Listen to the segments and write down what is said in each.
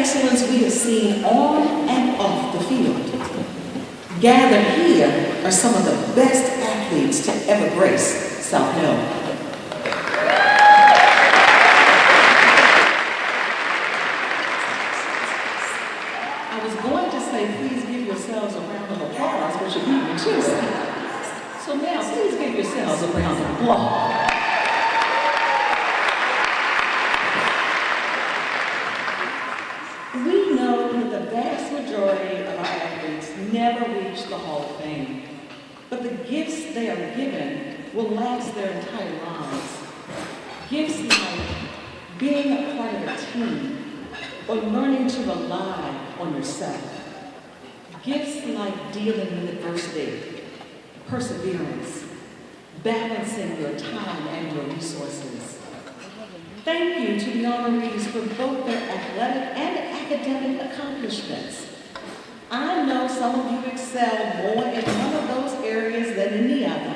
excellence we have seen on and off the field. Gathered here are some of the best athletes to ever grace South Hill. I was going to say, please give yourselves a round of applause, but you beat me to it. So now, please give yourselves a round of applause. We know that the vast majority of our athletes never reach the Hall of Fame, but the gifts they are given will last their entire lives. Gifts like being a part of a team or learning to rely on yourself. Gifts like dealing with adversity, perseverance, balancing your time and your resources. Thank you to the honorees for both their athletic and academic accomplishments. I know some of you excel more in one of those areas than in the other,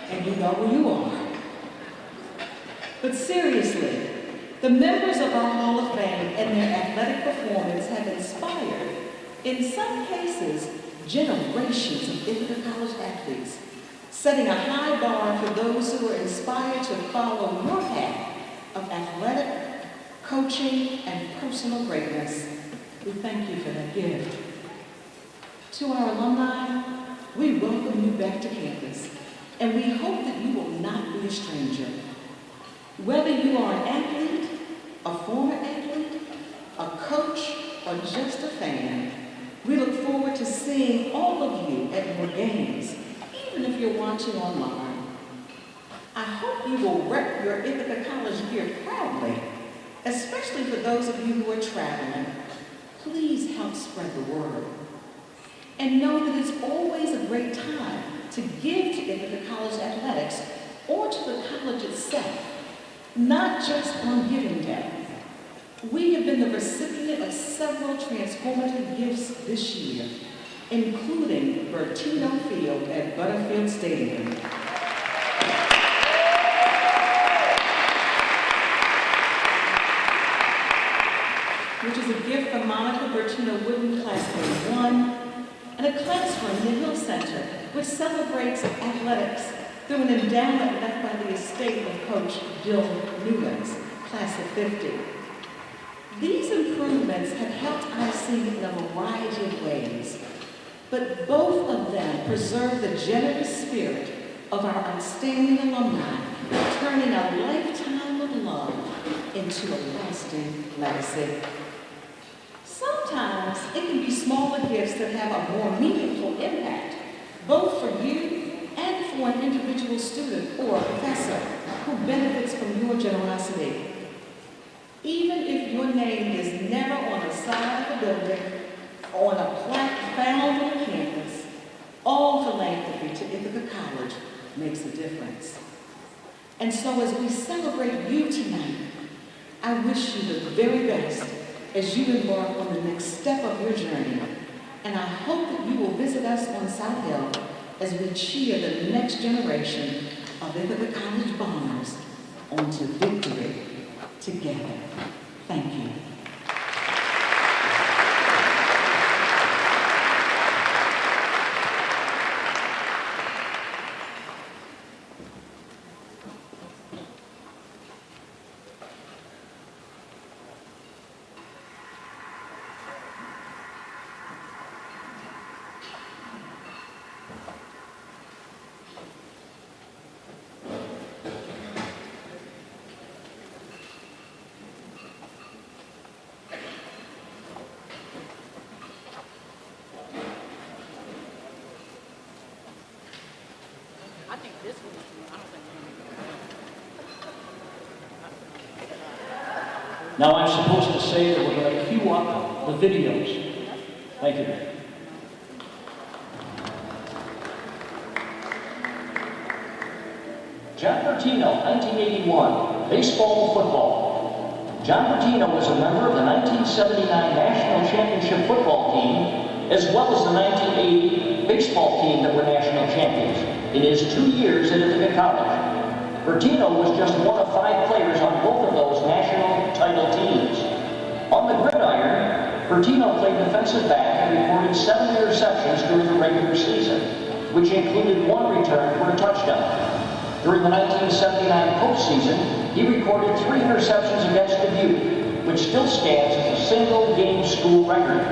and you know who you are. But seriously, the members of our Hall of Fame and their athletic performance have inspired, in some cases, generations of Ithaca College athletes, setting a high bar for those who are inspired to follow your path of athletic, coaching, and personal greatness. We thank you for that gift. To our alumni, we welcome you back to campus, and we hope that you will not be a stranger. Whether you are an athlete, a former athlete, a coach, or just a fan, we look forward to seeing all of you at your games, even if you're watching online. I hope you will rep your Ithaca College gear proudly, especially for those of you who are traveling. Please help spread the word. And know that it's always a great time to give to Ithaca College athletics or to the college itself, not just on Giving Day. We have been the recipient of several transformative gifts this year, including Bertino Field at Butterfield Stadium. Which is a gift from Monica Bertino Wooden Class A1, and a classroom in the Hill Center, which celebrates athletics through an endowment left by the estate of Coach Bill Newlands, Class of 50. These improvements have helped IC in a variety of ways, but both of them preserve the generous spirit of our outstanding alumni, turning a lifetime of love into a lasting legacy. Sometimes it can be smaller gifts that have a more meaningful impact, both for you and for an individual student or professor who benefits from your generosity. Even if your name is never on the side of a building or on a plaque found on campus, all philanthropy to Ithaca College makes a difference. And so as we celebrate you tonight, I wish you the very best as you embark on the next step of your journey. And I hope that you will visit us on South Hill as we cheer the next generation of Ithaca College Bombers onto victory together. Thank you. Now I'm supposed to say that we're going to cue up the videos. Thank you. John Bertino, 1981, baseball, football. John Bertino was a member of the 1979 National Championship football team, as well as the 1980 baseball team that were national champions in his 2 years at Ithaca College. Bertino was just one of 5 players on both of those national title teams. On the gridiron, Bertino played defensive back and recorded 7 interceptions during the regular season, which included 1 return for a touchdown. During the 1979 postseason, he recorded 3 interceptions against Dubuque, which still stands as a single-game school record.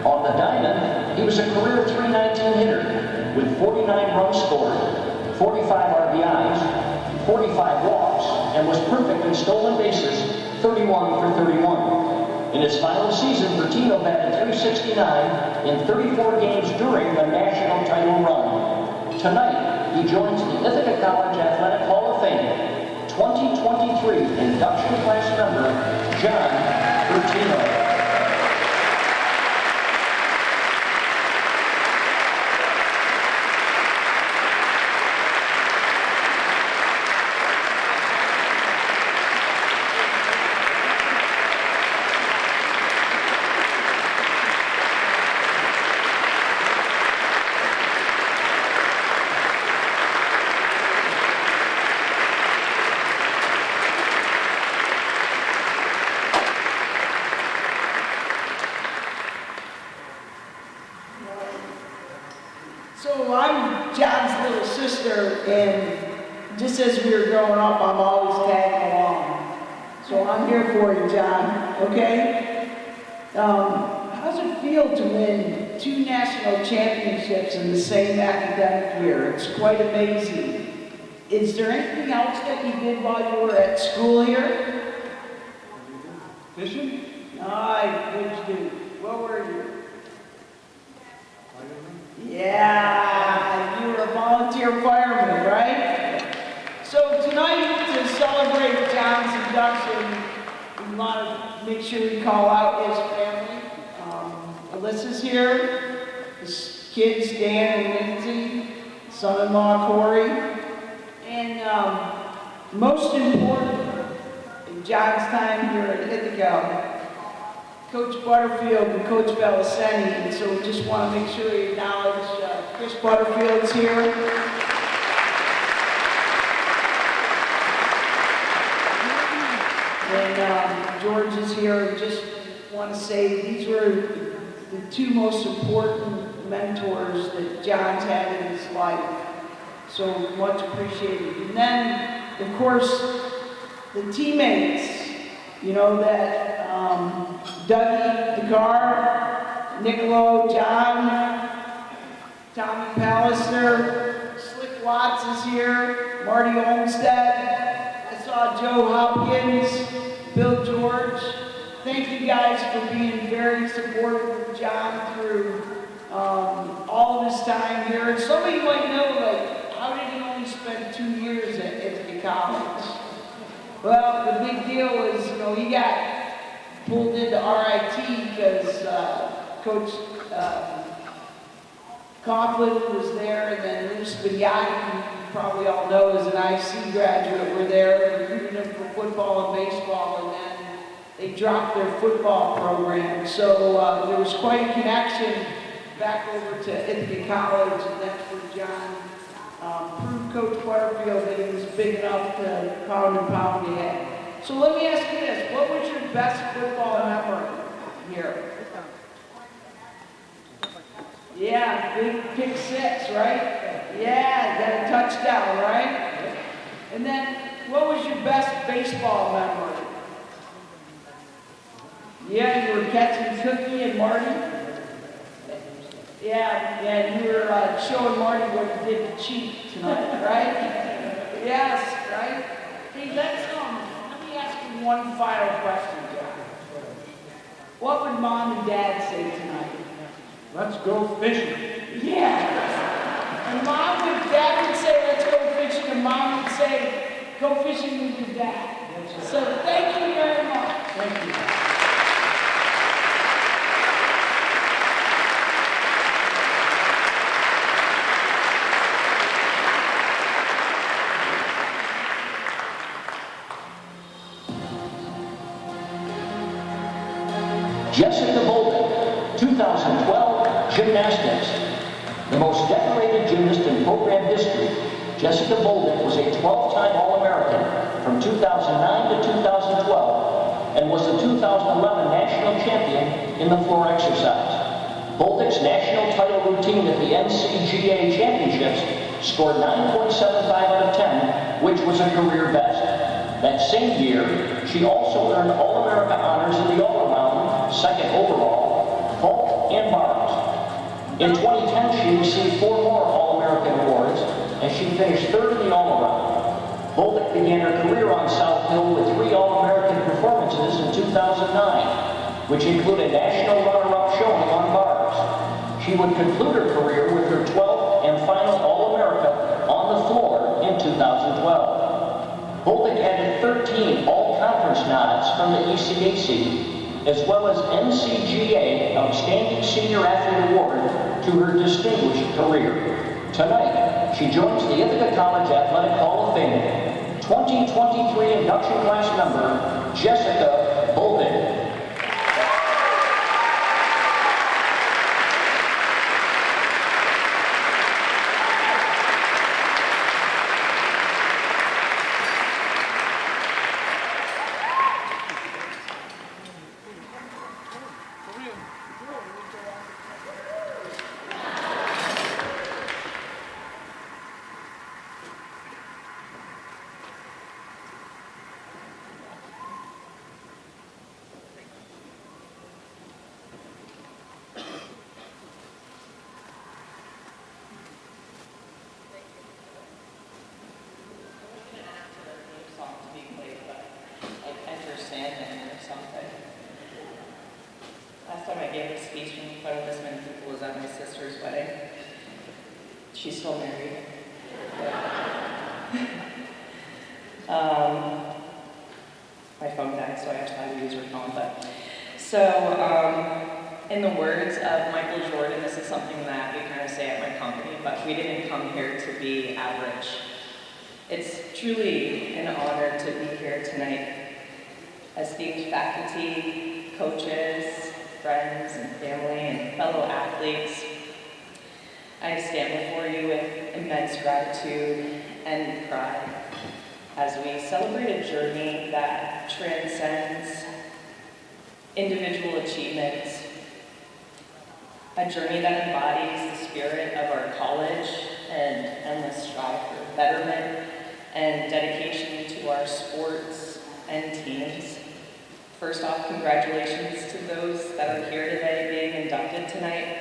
On the diamond, he was a career .319 hitter with 49 runs scored, 45 RBIs, 45 walks, and was perfect in stolen bases, 31 for 31. In his final season, Bertino batted .369 in 34 games during the national title run. Tonight, he joins the Ithaca College Athletic Hall of Fame 2023 induction class member, John Bertino. So I'm John's little sister, and just as we were growing up, I'm always tagging along. So I'm here for you, John, okay? How does it feel to win 2 national championships in the same academic year? It's quite amazing. Is there anything else that you did while you were at school here? Fishing? What'd you do? What were you? Yeah, you were a volunteer fireman, right? So tonight, to celebrate John's induction, we want to make sure we call out his family. Alyssa's here, his kids, Dan and Lindsay, son-in-law Corey, and most important, in John's time here at Ithaca, Coach Butterfield and Coach Beliseni, and so we just want to make sure we acknowledge Chris Butterfield's here. And George is here. Just want to say these were the 2 most important mentors that John's had in his life. So much appreciated. And then, of course, the teammates, you know, that Dougie DeCar, Nicolo, John, Tommy Pallister, Slick Watts is here, Marty Olmstead. I saw Joe Hopkins, Bill George. Thank you guys for being very supportive of John through all of his time here. And some of you might know, like, how did he only spend 2 years at Ithaca College? Well, the big deal was, you know, he got pulled into RIT because Coach Coughlin was there, and then Luce Bignani, who you probably all know is an IC graduate, were there recruiting him for football and baseball, and then they dropped their football program. So there was quite a connection back over to Ithaca College, and that's where John proved Coach Butterfield that he was big enough to pound and pound the head. So let me ask you this, what was your best football memory here? Yeah, big pick 6, right? Yeah, got a touchdown, right? And then, what was your best baseball memory? Yeah, you were catching Cookie and Marty? Yeah, you were showing Marty what you did to cheat tonight, right? Yes, right? Hey, let me ask you one final question, John. What would Mom and Dad say tonight? Let's go fishing. Yeah. And Dad would say, let's go fishing, and Mom would say, go fishing with your dad. So thank you very much. Thank you. Jessica Bolden, 2012 gymnastics. The most decorated gymnast in program history, Jessica Bolden was a 12-time All-American from 2009 to 2012 and was the 2011 national champion in the floor exercise. Bolduc's national title routine at the NCGA Championships scored 9.75 out of 10, which was a career best. That same year, she also earned All-America honors in the all-around, second overall, vault, and bars. In 2010, she received 4 more All-American awards, and she finished third in the all-around. Bolduc began her career on South Hill with 3 All-American performances in 2009, which included national runner-up showing on bars. She would conclude her career with her 12th and final All-America on the floor in 2012. Bolduc added 13 all-conference nods from the ECAC, as well as NCGA Outstanding Senior Athlete Award to her distinguished career. Tonight, she joins the Ithaca College Athletic Hall of Fame, 2023 induction class member, Jessica Bolduc. Last time I gave a speech in front of this many people was at my sister's wedding. She's still married. My phone died, so I have to have to use her phone. In the words of Michael Jordan, this is something that we kind of say at my company, but we didn't come here to be average. It's truly an honor to be here tonight. Esteemed faculty, coaches, friends and family and fellow athletes, I stand before you with immense gratitude and pride as we celebrate a journey that transcends individual achievements, a journey that embodies the spirit of our college and endless strive for betterment and dedication to our sports and teams. First off, congratulations to those that are here today being inducted tonight.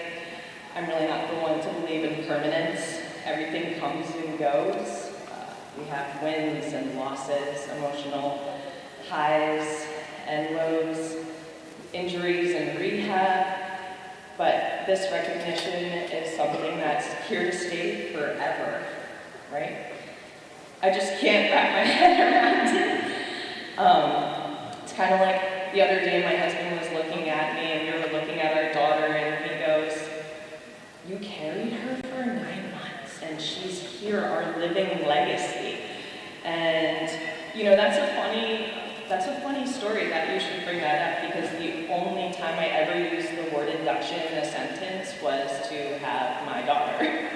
I'm really not the one to believe in permanence. Everything comes and goes. We have wins and losses, emotional highs and lows, injuries and rehab, but this recognition is something that's here to stay forever, right? I just can't wrap my head around it. It's kind of like the other day my husband was looking at me and we were looking at our daughter and he goes, "You carried her for 9 months and she's here, our living legacy." And you know, that's a funny story that you should bring that up, because the only time I ever used the word induction in a sentence was to have my daughter.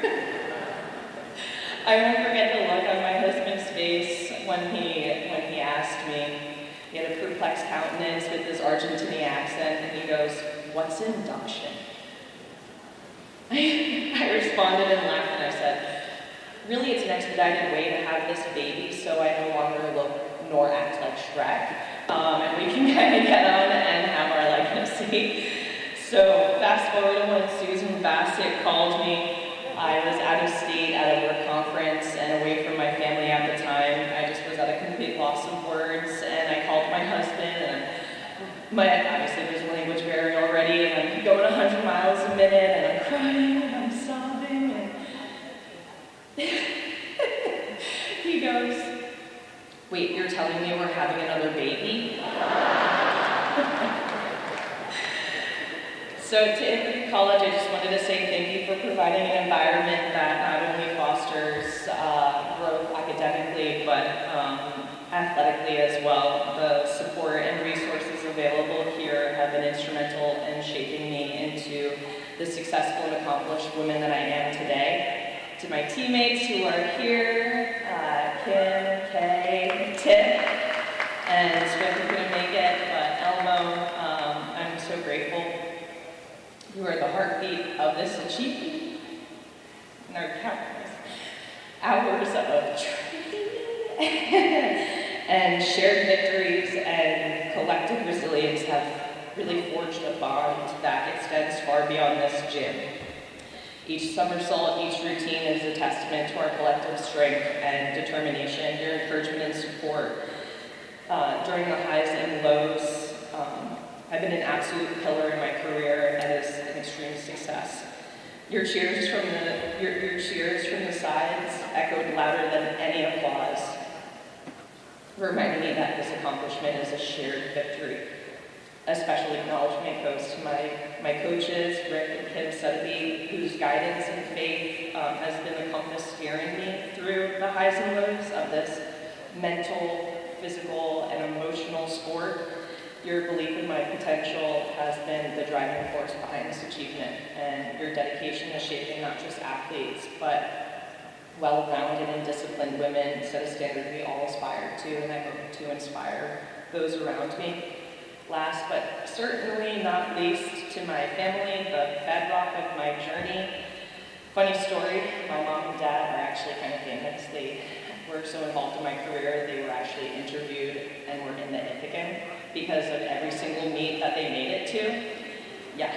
I won't forget the look on my husband's face when he asked me. He had a perplexed countenance with his Argentinian accent, and he goes, "What's induction?" I responded and laughed and I said, "Really, it's an expedited way to have this baby so I no longer look nor act like Shrek, and we can kind of get on and have our legacy." So fast forward to when Susan Bassett called me. I was out of state at a work conference and away from my family at the time. I just was at a complete loss of words, and I called my husband, and obviously there's a language barrier already, and I'm going 100 miles a minute, and I'm crying, and I'm sobbing, and he goes, "Wait, you're telling me we're having another baby?" So to Ithaca College, I just wanted to say thank you for providing an environment that not only fosters growth academically, but athletically as well. The support and resources available here have been instrumental in shaping me into the successful and accomplished woman that I am today. To my teammates who are here, Kim, Kay, Tip, and Swift couldn't make it, but You are the heartbeat of this achievement and our countless hours of training and shared victories and collective resilience have really forged a bond that extends far beyond this gym. Each somersault, each routine is a testament to our collective strength and determination, your encouragement and support during the highs and lows. I've been an absolute pillar in my career and is an extreme success. Your cheers from the sides echoed louder than any applause, reminding me that this accomplishment is a shared victory. A special acknowledgement goes to my coaches, Rick and Kim Sotheby, whose guidance and faith has been the compass steering me through the highs and lows of this mental, physical, and emotional sport. Your belief in my potential has been the driving force behind this achievement, and your dedication to shaping not just athletes, but well-rounded and disciplined women set a standard we all aspire to, and I hope to inspire those around me. Last but certainly not least, to my family, the bedrock of my journey. Funny story, my mom and dad are actually kind of famous. They were so involved in my career, they were actually interviewed and were in the Ithaca because of every single meet that they made it to. Yeah.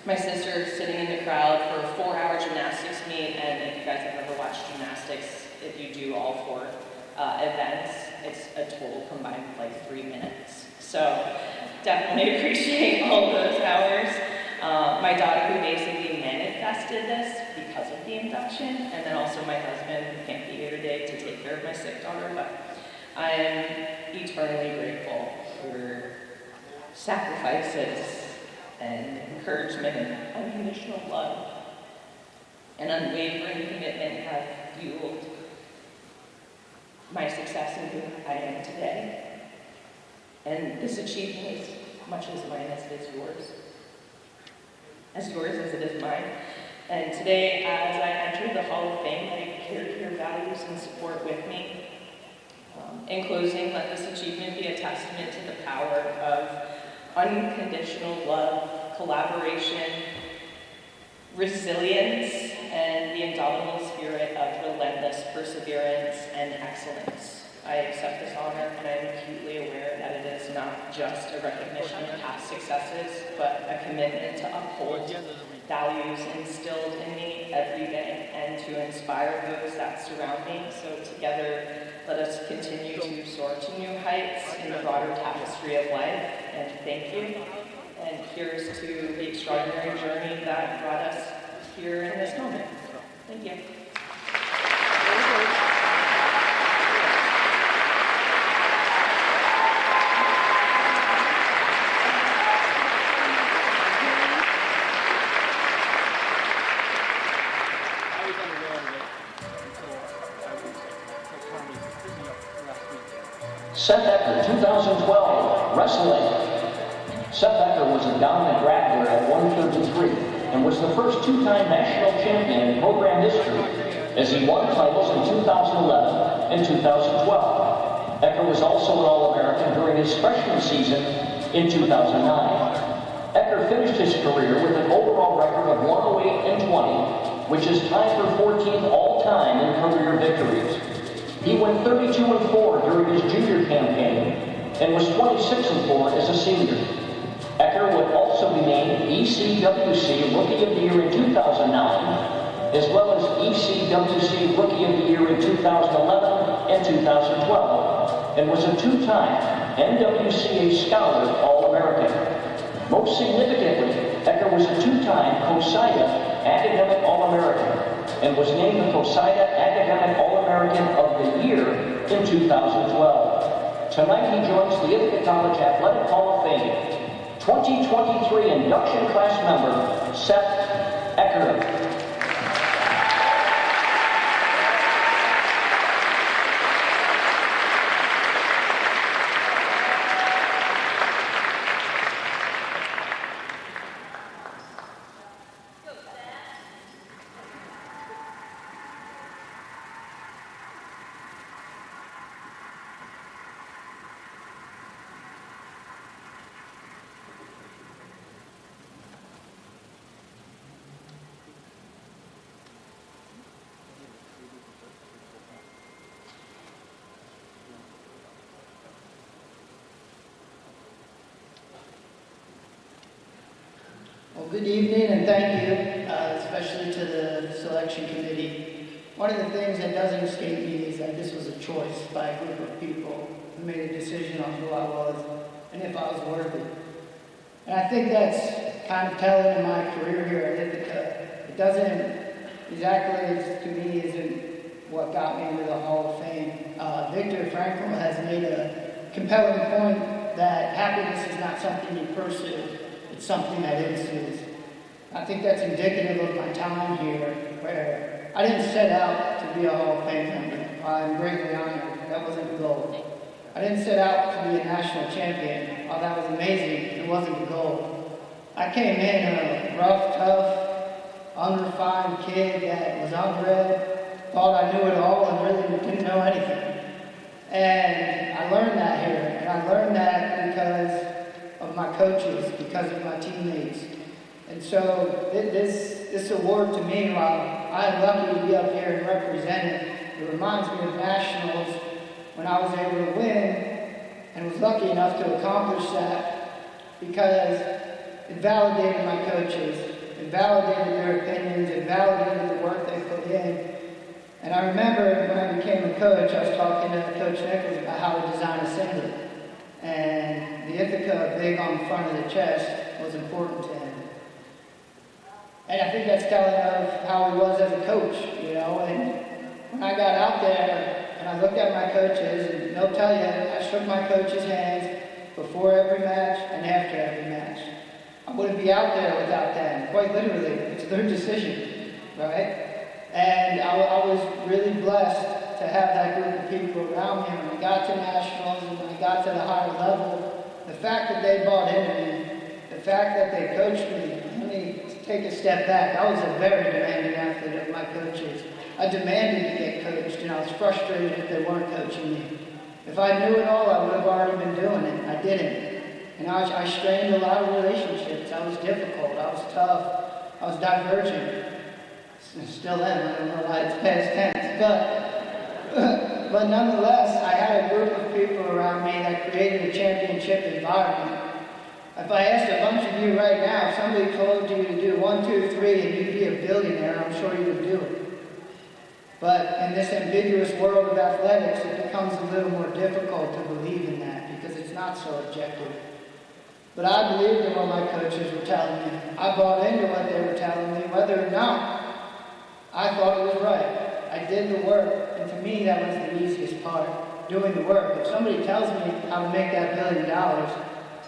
My sister sitting in the crowd for a 4-hour gymnastics meet, and if you guys have ever watched gymnastics, if you do all 4 events, it's a total combined of like 3 minutes. So definitely appreciate all those hours. My daughter, who basically manifested this because of the induction, and then also my husband, who can't be here today to take care of my sick daughter, but I am eternally grateful for sacrifices and encouragement and unconditional love and unwavering commitment have fueled my success in who I am today. And this achievement is much as mine as it is yours. As yours as it is mine. And today, as I entered the Hall of Fame, I carry your values and support with me. In closing, let this achievement be a testament to the power of unconditional love, collaboration, resilience, and the indomitable spirit of relentless perseverance and excellence. I accept this honor, and I am acutely aware that it is not just a recognition of past successes, but a commitment to uphold values instilled in me every day and to inspire those that surround me. So together, let us continue to soar to new heights in the broader tapestry of life. And thank you. And here's to the extraordinary journey that brought us here in this moment. Thank you. Seth Ecker, 2012, wrestling. Seth Ecker was a dominant grappler at 133 and was the first 2-time national champion in program history as he won titles in 2011 and 2012. Ecker was also an All-American during his freshman season in 2009. Ecker finished his career with an overall record of 108-20, which is tied for 14th all-time in career victories. He went 32-4 during his junior campaign and was 26-4 as a senior. Ecker would also be named ECWC Rookie of the Year in 2009, as well as ECWC Rookie of the Year in 2011 and 2012, and was a 2-time NWCA Scholar All-American. Most significantly, Ecker was a 2-time COSIDA Academic All-American and was named the COSIDA Academic All-American of the Year in 2012. Tonight he joins the Ithaca College Athletic Hall of Fame. 2023 induction class member, Seth Ecker. Good evening and thank you, especially to the selection committee. One of the things that doesn't escape me is that this was a choice by a group of people who made a decision on who I was and if I was worthy. And I think that's kind of telling in my career here at Ithaca. It doesn't exactly, to me, isn't what got me into the Hall of Fame. Victor Frankl has made a compelling point that happiness is not something you pursue, it's something that ensues. I think that's indicative of my time here, where I didn't set out to be a Hall of Fame member. I'm greatly honored. That wasn't the goal. I didn't set out to be a national champion. While that was amazing, it wasn't the goal. I came in a rough, tough, unrefined kid that was unread, thought I knew it all and really didn't know anything. And I learned that here, and I learned that because of my coaches, because of my teammates. And so this award to me, while I'm lucky to be up here and represent it, it reminds me of nationals when I was able to win and was lucky enough to accomplish that because it validated my coaches, it validated their opinions, it validated the work they put in. And I remember when I became a coach, I was talking to Coach Nichols about how to design a singlet. And the Ithaca big on the front of the chest was important to him. And I think that's telling of how he was as a coach, you know. And when I got out there and I looked at my coaches, and they'll tell you, I shook my coaches' hands before every match and after every match. I wouldn't be out there without them, quite literally. It's their decision, right? And I was really blessed to have that group of people around me. When I got to nationals and when I got to the higher level, the fact that they bought into me, the fact that they coached me, let me take a step back. I was a very demanding athlete of my coaches. I demanded to get coached, and I was frustrated if they weren't coaching me. If I knew it all, I would have already been doing it. I didn't. And I strained a lot of relationships. I was difficult. I was tough. I was divergent. Still am. I don't know why it's past tense. But nonetheless, I had a group of people around me that created a championship environment. If I asked a bunch of you right now, if somebody told you to do 1, 2, 3 and you'd be a billionaire, I'm sure you would do it. But in this ambiguous world of athletics, it becomes a little more difficult to believe in that because it's not so objective. But I believed in what my coaches were telling me. I bought into what they were telling me, whether or not I thought it was right. I did the work, and to me that was the easiest part, doing the work. If somebody tells me how to make that $1 billion,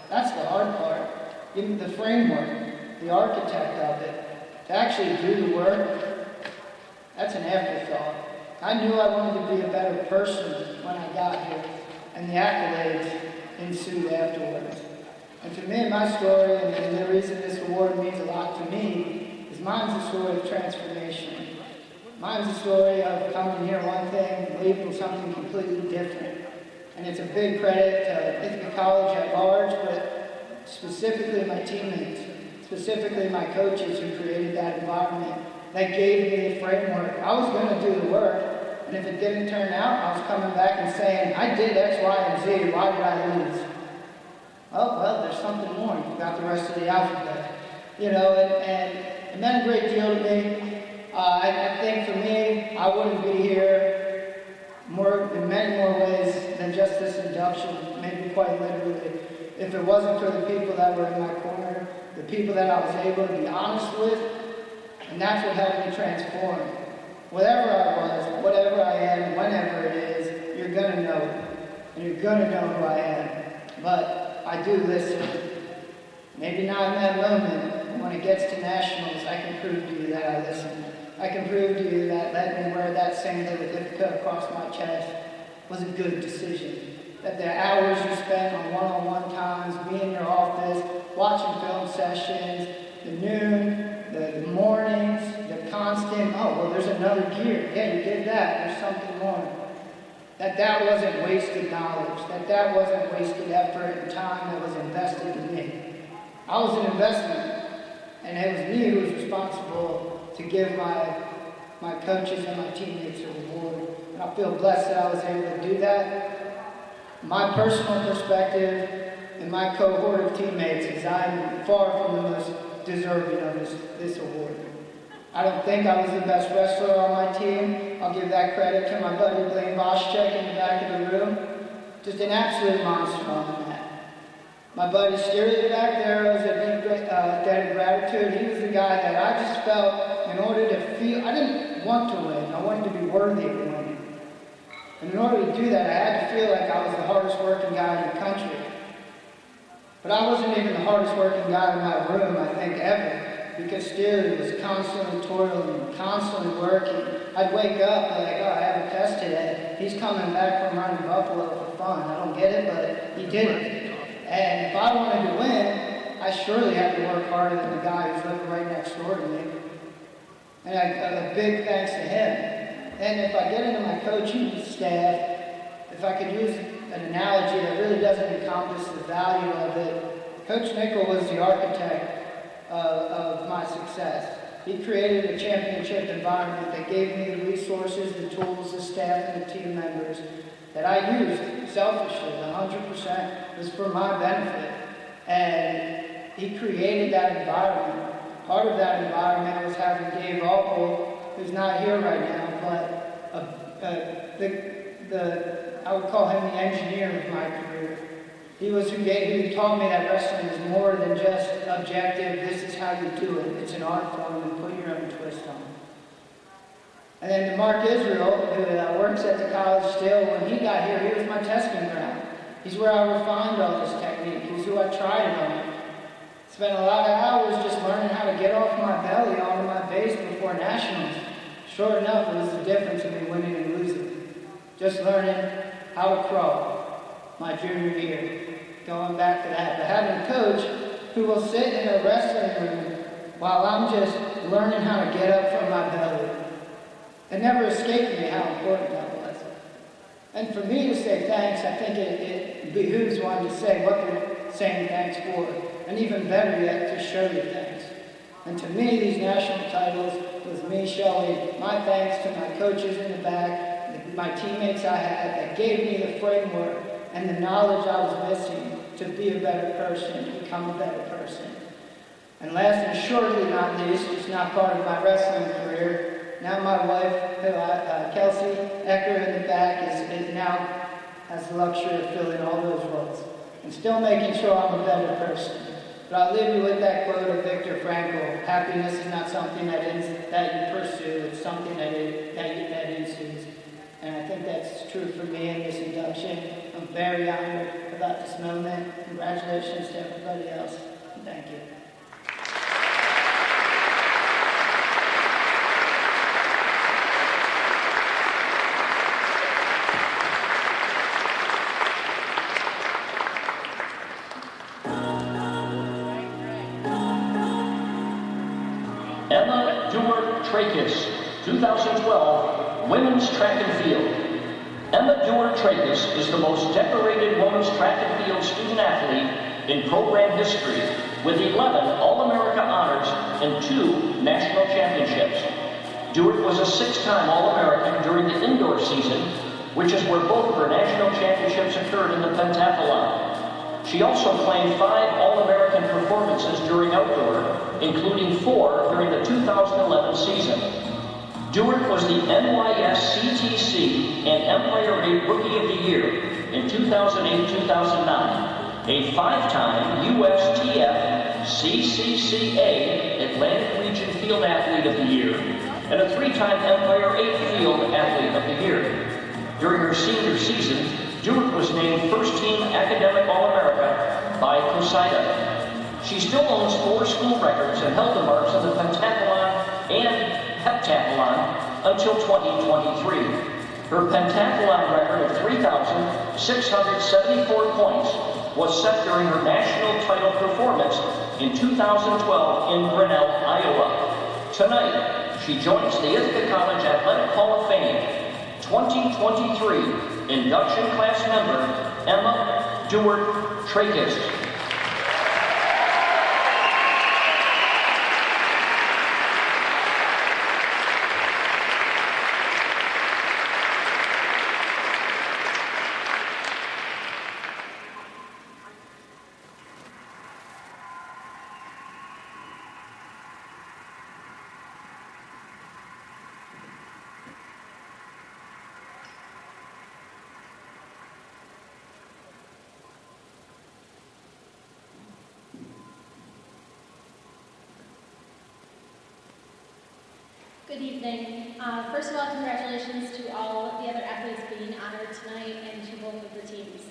that's the hard part. Even the framework, the architect of it, to actually do the work, that's an afterthought. I knew I wanted to be a better person when I got here, and the accolades ensued afterwards. And to me, my story, and the reason this award means a lot to me, is mine's a story of transformation. Mine's a story of coming here one thing, leaving something completely different. And it's a big credit to Ithaca College at large, but specifically my teammates, specifically my coaches who created that environment, that gave me the framework. I was going to do the work, and if it didn't turn out, I was coming back and saying, I did X, Y, and Z, why did I lose? Oh, well, there's something more. You've got the rest of the alphabet. You know, and it meant a great deal to me. I think for me, I wouldn't be here in many more ways than just this induction, maybe quite literally, if it wasn't for the people that were in my corner, the people that I was able to be honest with, and that's what helped me transform. Whatever I was, whatever I am, whenever it is, you're going to know it, and you're going to know who I am. But I do listen. Maybe not in that moment, but when it gets to nationals, I can prove to you that I listened. I can prove to you that letting me wear that singlet with Ithaca across my chest was a good decision. That the hours you spent on one-on-one times, me in your office, watching film sessions, the noon, the mornings, the constant, oh, well, there's another gear. Yeah, you did that. There's something more. That wasn't wasted knowledge. That wasn't wasted effort and time that was invested in me. I was an investment, and it was me who was responsible to give my coaches and my teammates a reward. And I feel blessed that I was able to do that. My personal perspective and my cohort of teammates is I'm far from the most deserving of this award. I don't think I was the best wrestler on my team. I'll give that credit to my buddy Blaine Boschek in the back of the room. Just an absolute monster on the mat. My buddy Steely back there was a deep debt of gratitude. He was the guy that I just felt in order to feel, I didn't want to win. I wanted to be worthy of winning. And in order to do that, I had to feel like I was the hardest working guy in the country. But I wasn't even the hardest working guy in my room, I think, ever. Because Steely was constantly toiling, constantly working. I'd wake up like, oh, I have a test today. He's coming back from running Buffalo for fun. I don't get it, but he did it. And if I wanted to win, I surely had to work harder than the guy who's living right next door to me. And a big thanks to him. And if I get into my coaching staff, if I could use an analogy that really doesn't encompass the value of it, Coach Nickel was the architect of my success. He created a championship environment that gave me the resources, the tools, the staff, and the team members that I used selfishly. 100% was for my benefit. And he created that environment. Part of that environment was having Dave Opel, who's not here right now, but I would call him the engineer of my career. He was who taught me that wrestling is more than just objective, this is how you do it. It's an art form and put your own twist on it. And then to Mark Israel, who works at the college still, when he got here, he was my testing ground. He's where I refined all this technique. He's who I tried it on. Spent a lot of hours just learning how to get off my belly onto my base before nationals. Sure enough, it was the difference between winning and losing. Just learning how to crawl my junior year. Going back to that. But having a coach who will sit in a wrestling room while I'm just learning how to get up from my belly. It never escaped me how important that was. And for me to say thanks, I think it behooves one to say what they're saying thanks for. And even better yet, to show you thanks. And to me, these national titles was me showing my thanks to my coaches in the back, my teammates I had that gave me the framework and the knowledge I was missing to be a better person, to become a better person. And last and surely not least, just not part of my wrestling career, now my wife, Kelsey Ecker in the back, is now has the luxury of filling all those roles and still making sure I'm a better person. But I'll leave you with that quote of Viktor Frankl: happiness is not something that you pursue, it's something that ensues. And I think that's true for me in this induction. I'm very honored about this moment. Congratulations to everybody else. Thank you. Emma Dewar-Trakis, 2012 Women's Track and Field. Emma Dewar-Trakis is the most decorated women's track and field student athlete in program history, with 11 All-America honors and 2 national championships. Dewar was a 6-time All-American during the indoor season, which is where both of her national championships occurred in the pentathlon. She also claimed 5 All-American performances during outdoor, including 4 during the 2011 season. Dewar was the NYS CTC and Empire 8 Rookie of the Year in 2008-2009, a 5-time USTF CCCA Atlantic Region Field Athlete of the Year, and a 3-time Empire 8 Field Athlete of the Year. During her senior season, Dewar was named First-Team Academic All-America by COSIDA. She still owns 4 school records and held the marks in the pentathlon and heptathlon until 2023. Her pentathlon record of 3,674 points was set during her national title performance in 2012 in Grinnell, Iowa. Tonight, she joins the Ithaca College Athletic Hall of Fame 2023 induction class member Emma Dewar-Trakis. Good evening. First of all, congratulations to all of the other athletes being honored tonight and to both of the teams.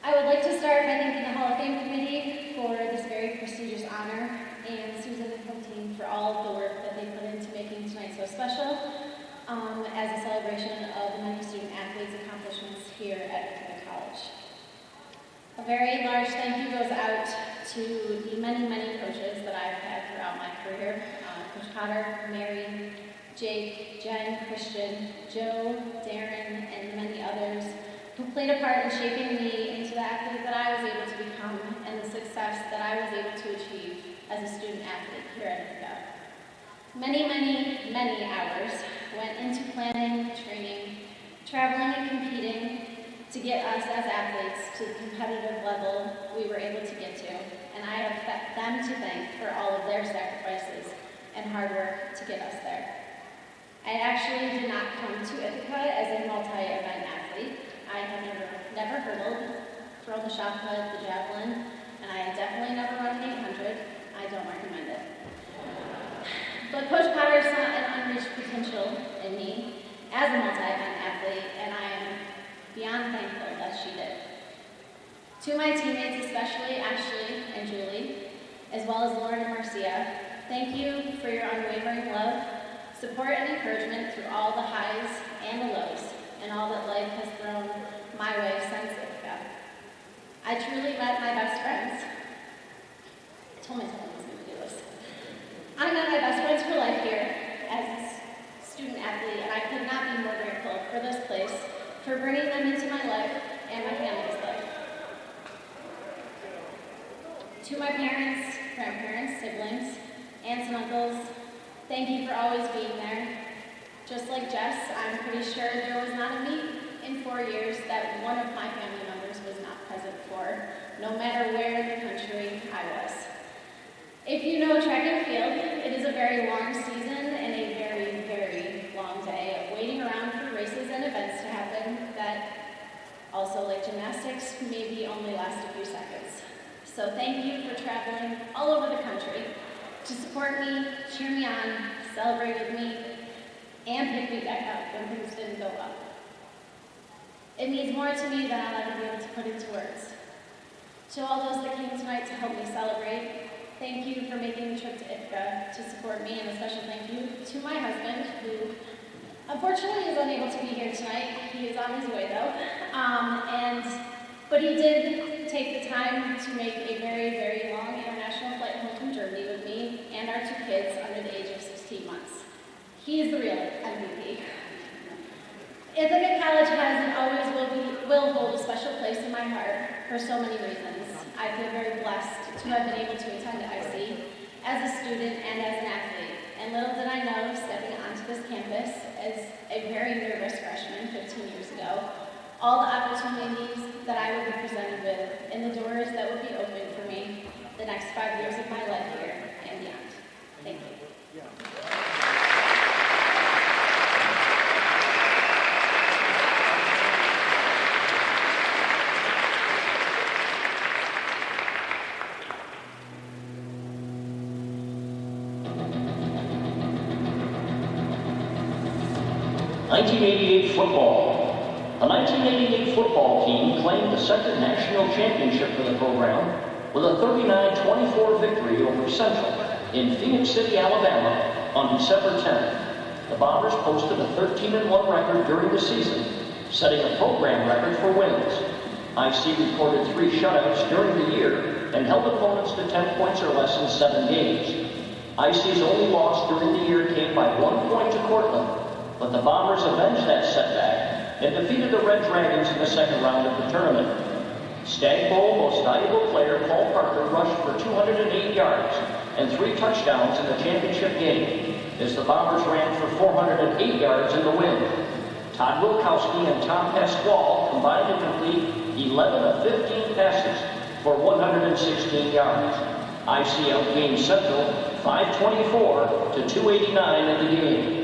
I would like to start by thanking the Hall of Fame Committee for this very prestigious honor and Susan and her team for all of the work that they put into making tonight so special as a celebration of the many student athletes' accomplishments here at Ithaca College. A very large thank you goes out to the many, many coaches that I've had throughout my career. Coach Potter, Mary, Jake, Jen, Christian, Joe, Darren, and the many others who played a part in shaping me into the athlete that I was able to become and the success that I was able to achieve as a student athlete here at Ithaca. Many, many, many hours went into planning, training, traveling, and competing to get us as athletes to the competitive level we were able to get to, and I have them to thank for all of their sacrifices and hard work to get us there. I actually did not come to Ithaca as a multi-event athlete. I have never hurdled, thrown the shot put, the javelin, and I have definitely never run an 800. I don't recommend it. But Coach Potter saw an unreached potential in me as a multi-event athlete, and I am beyond thankful that she did. To my teammates, especially Ashley and Julie, as well as Lauren and Marcia, thank you for your unwavering love, support, and encouragement through all the highs and the lows, and all that life has thrown my way since Ithaca. I truly met my best friends. I told myself I was going to do this. I met my best friends for life here as a student athlete, and I could not be more grateful for this place, for bringing them into my life and my family's life. To my parents, grandparents, siblings, aunts and uncles, thank you for always being there. Just like Jess, I'm pretty sure there was not a meet in 4 years that one of my family members was not present for, no matter where in the country I was. If you know track and field, it is a very long season and a very, very long day of waiting around for races and events to happen that also, like gymnastics, maybe only last a few seconds. So thank you for traveling all over the country to support me, cheer me on, celebrate with me, and pick me back up when things didn't go well. It means more to me than I'll ever be able to put into words. To all those that came tonight to help me celebrate, thank you for making the trip to Ithaca to support me, and a special thank you to my husband, who unfortunately is unable to be here tonight. He is on his way though, but he did take the time to make a very, very long international flight home from Germany with me and our 2 kids under the age of 16 months. He is the real MVP. Ithaca College has and always will hold a special place in my heart for so many reasons. I feel very blessed to have been able to attend IC as a student and as an athlete. And little did I know, stepping onto this campus as a very nervous freshman 15 years ago, all the opportunities that I would be presented with and the doors that would be opened for me the next 5 years of my life here and beyond. Thank you. (1988) football. The 1988 football team claimed the second national championship for the program with a 39-24 victory over Central in Phoenix City, Alabama on December 10th. The Bombers posted a 13-1 record during the season, setting a program record for wins. IC recorded 3 shutouts during the year and held opponents to 10 points or less in 7 games. IC's only loss during the year came by 1 point to Cortland, but the Bombers avenged that setback and defeated the Red Dragons in the second round of the tournament. Stag Bowl Most Valuable Player Paul Parker rushed for 208 yards and 3 touchdowns in the championship game, as the Bombers ran for 408 yards in the win. Todd Wilkowski and Tom Pasquale combined to complete 11 of 15 passes for 116 yards. IC outgained Central 524 to 289 in the game.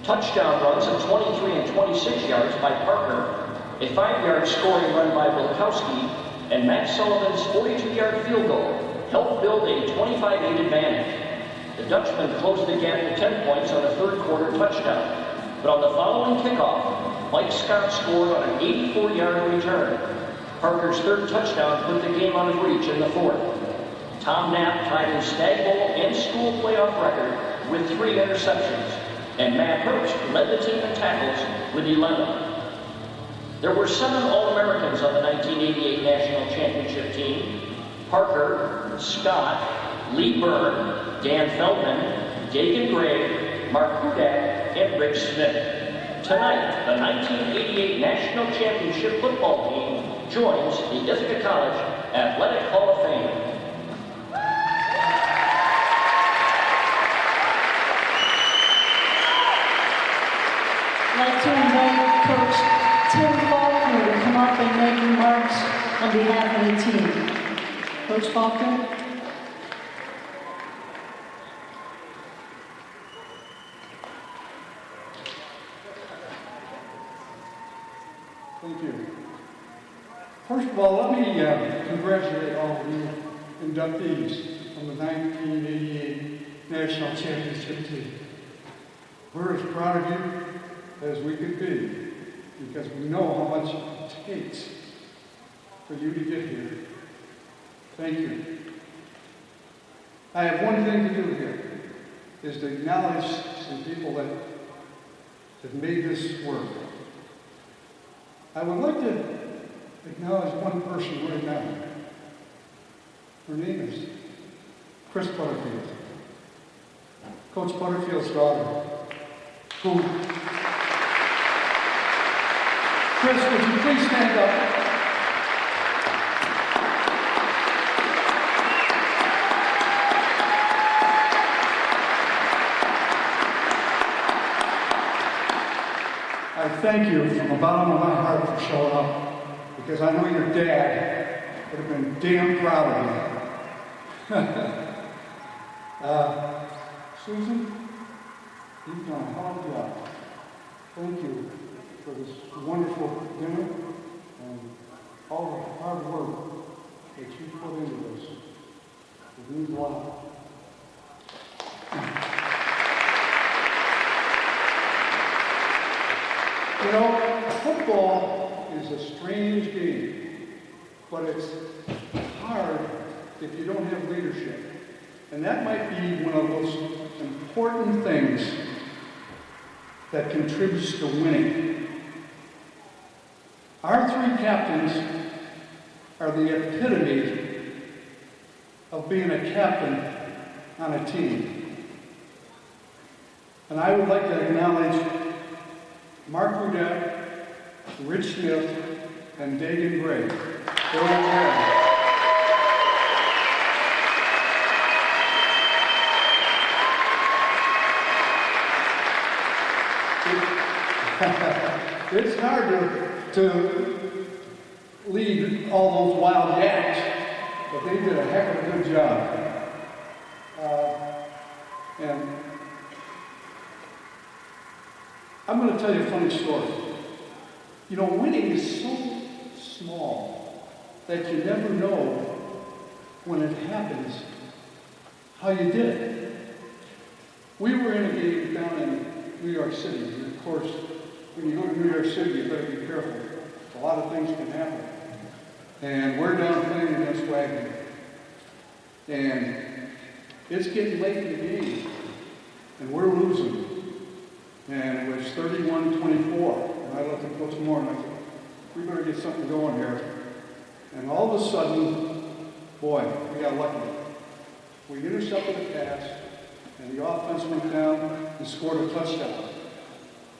Touchdown runs of 23 and 26 yards by Parker, a 5-yard scoring run by Wilkowski, and Matt Sullivan's 42-yard field goal helped build a 25-8 advantage. The Dutchman closed the gap to 10 points on a third quarter touchdown. But on the following kickoff, Mike Scott scored on an 84-yard return. Parker's third touchdown put the game out of reach in the fourth. Tom Knapp tied his Stag Bowl and school playoff record with 3 interceptions, and Matt Herbst led the team in tackles with 11. There were 7 All-Americans on the 1988 National Championship team: Parker, Scott, Lee Byrne, Dan Feldman, Dagan Gray, Mark Hudak, and Rick Smith. Tonight, the 1988 National Championship football team joins the Ithaca College Athletic Hall of Fame. I'd like to invite Coach Tim Faulkner to come up and make remarks on behalf of the team. Coach Faulkner? Thank you. First of all, let me congratulate all of you inductees from the 1988 National Championship team. We're as proud of you as we could be, because we know how much it takes for you to get here. Thank you. I have one thing to do here, is to acknowledge some people that have made this work. I would like to acknowledge one person right now. Her name is Chris Butterfield, Coach Butterfield's daughter, who... Chris, would you please stand up? I thank you from the bottom of my heart for showing up, because I know your dad would have been damn proud of you. Susan, you've done a hell of a job. Thank you for this wonderful dinner and all the hard work that you put into this. It means a lot. You know, football is a strange game, but it's hard if you don't have leadership. And that might be one of those important things that contributes to winning. Our 3 captains are the epitome of being a captain on a team. And I would like to acknowledge Mark Hudak, Rich Smith, and Dagan Gray. They're all there. It's hard to lead all those wild yaks, but they did a heck of a good job. And I'm going to tell you a funny story. You know, winning is so small that you never know when it happens how you did it. We were in a game down in New York City, and of course, when you go to New York City, you better be careful. A lot of things can happen. And we're down playing against Wagner. And it's getting late in the game, and we're losing. And it was 31-24. And I looked at Coach Moore and I said, we better get something going here. And all of a sudden, boy, we got lucky. We intercepted a pass, and the offense went down and scored a touchdown.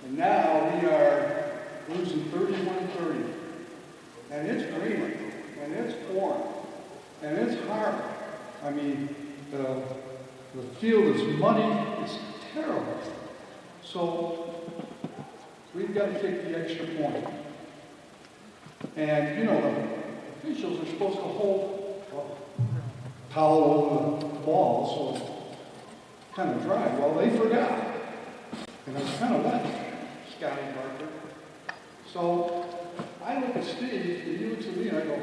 And now we are losing 31-30. And it's raining, and it's pouring, and it's hard. I mean, the field is muddy, it's terrible. So we've got to take the extra point. And, you know, the officials are supposed to hold a towel over the ball so it's kind of dry. Well, they forgot. And it's kind of wet. Scotty Barker. So I look at Steve, and you look at me, and I go,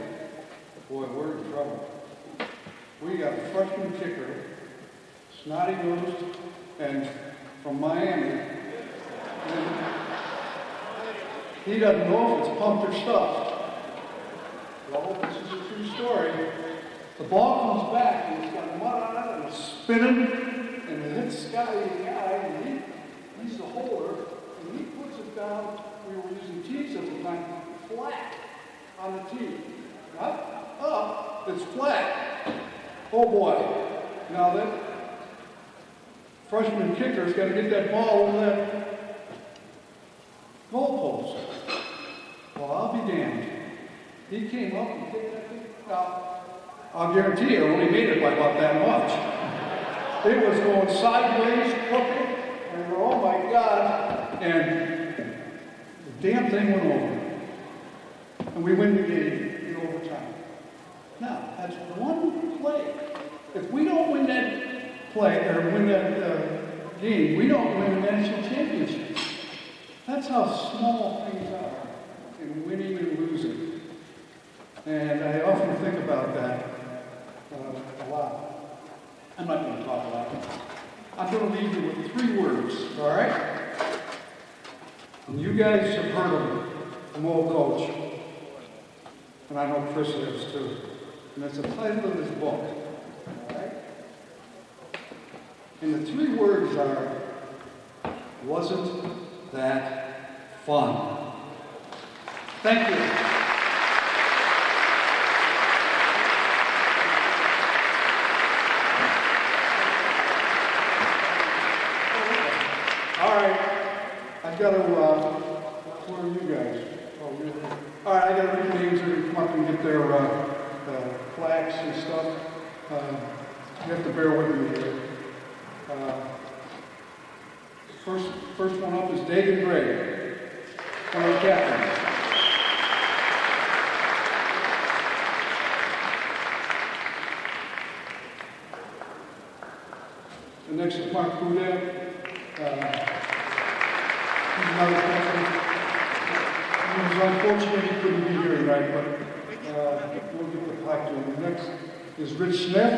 boy, we're in trouble. We got a freshman kicker, snotty-nosed, and from Miami. And he doesn't know if it's pumped or stuffed. Well, this is a true story. The ball comes back, and it's got mud on it, and it's spinning, and it hits Scotty in the eye, and he's the holder, and he puts it down. We were using tees at the time, flat on the tee. Not up, it's flat. Oh boy. Now that freshman kicker's got to get that ball over that goalpost. Well, I'll be damned. He came up and kicked that thing. Now, I'll guarantee you, it only made it by about that much. It was going sideways, crooked, and we're, oh my God. And the damn thing went over. And we win the game in overtime. Now, that's one play. If we don't win that play, or win that game, we don't win the national championship. That's how small things are in winning and losing. And I often think about that a lot. I'm not going to talk a lot. I'm going to leave you with 3 words, all right? And you guys have heard them from old coach. And I know Chris has too. And it's the title of his book. All right? And the 3 words are, wasn't that fun? Thank you. All right. I've got to, where are you guys? Oh, you're here. All right, I got to read names that are come up and get their plaques and stuff. You have to bear with me here. First one up is David Gray, one of the captains. The next is Mark Boudet. He's another captain. He was unfortunate he couldn't be here tonight, but we'll get the plaque to him. The next is Rich Smith.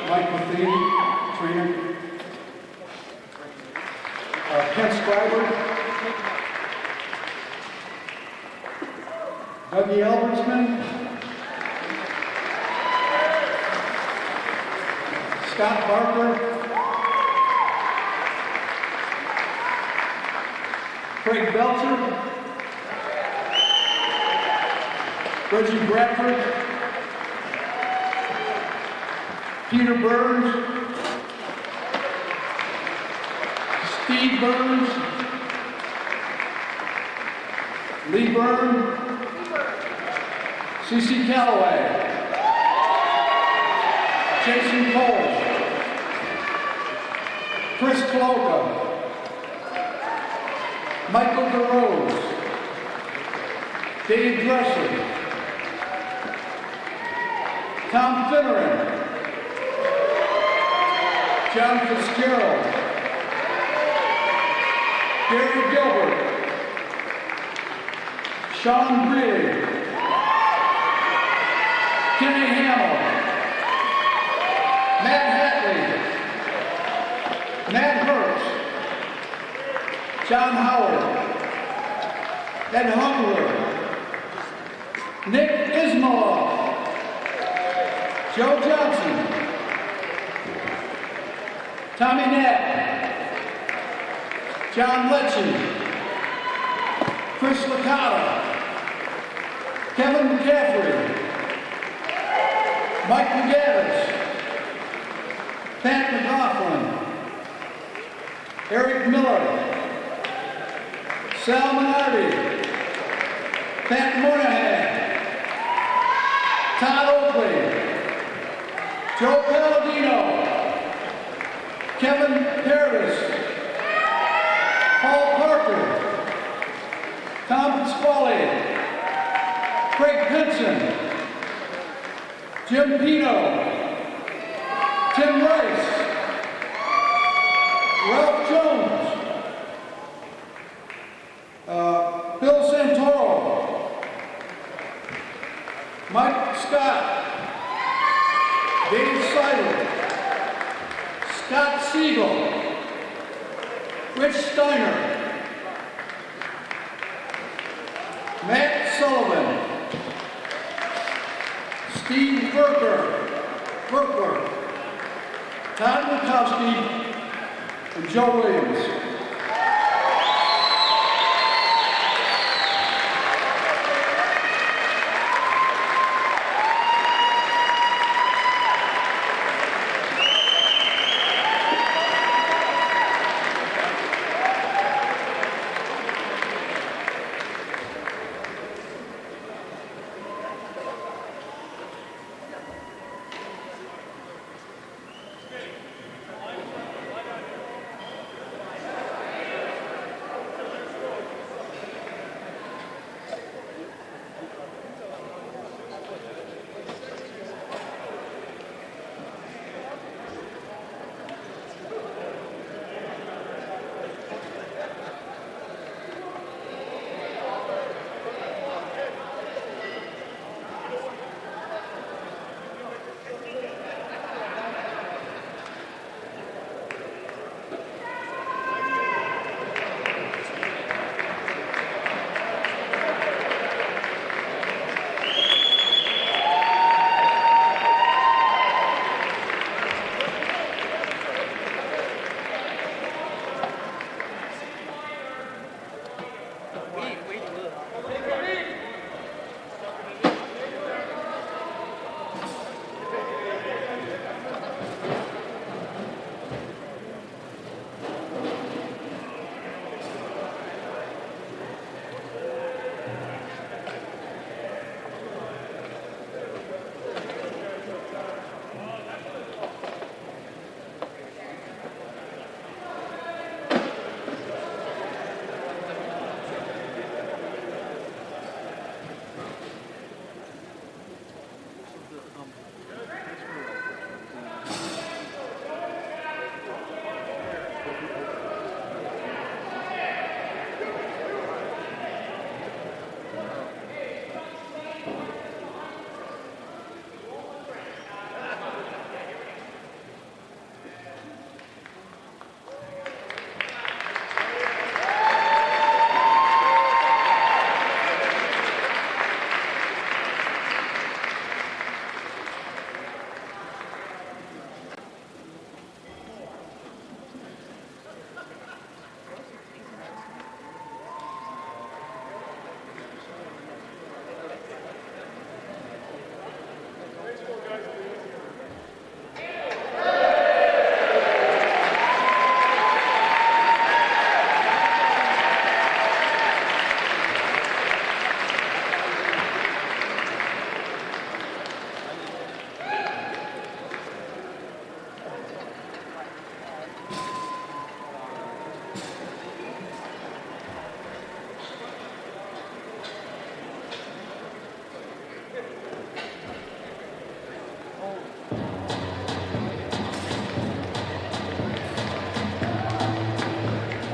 Mike Matheny, trainer. Kent Scriber. Dougie Albertsman. Scott Barker. Craig Belcher. Reggie Bradford. Peter Burns. Steve Burns. Lee Byrne. C.C. Calloway. Jason Cole. Chris Cloca. Michael DeRose. Dave Dresser. Tom Finneran. John Fitzgerald. Gary Gilbert. Sean Greeley. Kenny Hamill. Matt Hatley. Matt Hurst. John Howard. Ed Hungler. Nick Ismaloff. Joe Johnson. Tommy Knapp. John Letchin. Chris Licata. Kevin McCaffrey. Mike McGavis. Pat McLaughlin. Eric Miller. Sal Minardi. Pat Moynihan. Todd Oakley. Joe Palladino. Kevin Paris. Paul Parker. Tom Pasquale. Craig Pinson. Jim Pino. Tim Rice. Ralph Jones. Rich Steiner. Matt Sullivan. Steve Berkler. Todd Lukowski and Joe Williams.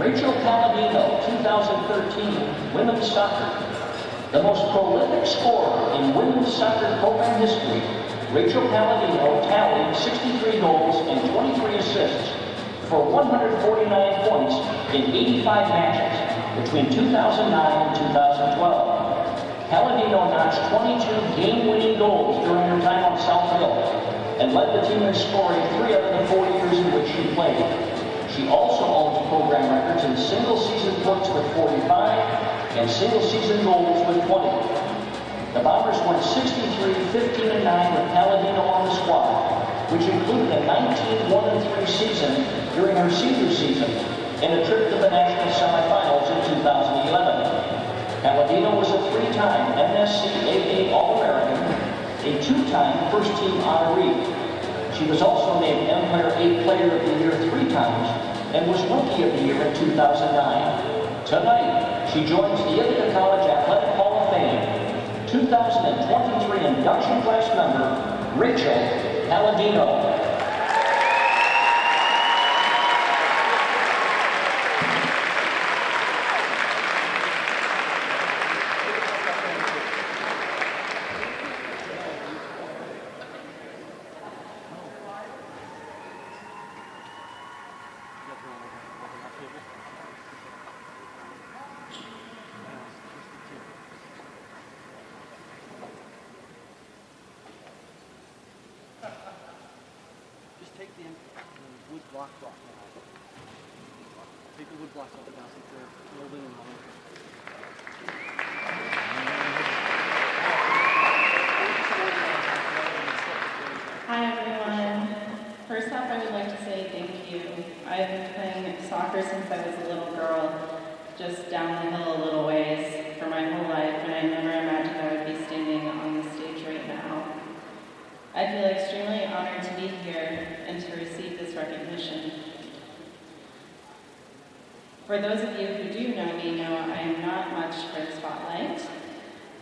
Rachel Palladino, 2013, Women's Soccer. The most prolific scorer in women's soccer program history, Rachel Palladino tallied 63 goals and 23 assists for 149 points in 85 matches between 2009 and 2012. Palladino notched 22 game-winning goals during her time on South Hill and led the team in scoring 3 out of the 4 years in which she played. She also owns program records in single-season points with 45 and single-season goals with 20. The Bombers went 63, 15, and 9 with Palladino on the squad, which included a 19-1-3 season during her senior season and a trip to the national semifinals in 2011. Palladino was a 3-time NSCAA All-American, a 2-time first-team honoree. She was also named Empire 8 Player of the Year 3 times and was Rookie of the Year in 2009. Tonight, she joins the Ithaca College Athletic Hall of Fame, 2023 induction class member, Rachel Palladino. block now. Take a wood blocks off the house if they're building and all that. Hi everyone. First off, I would like to say thank you. I've been playing soccer since I was a little girl, just down the hill a little ways for my whole life, and I never imagined I would be standing on the stage right now. I feel extremely honored to be here and to receive this recognition. For those of you who do know me know I am not much for the spotlight.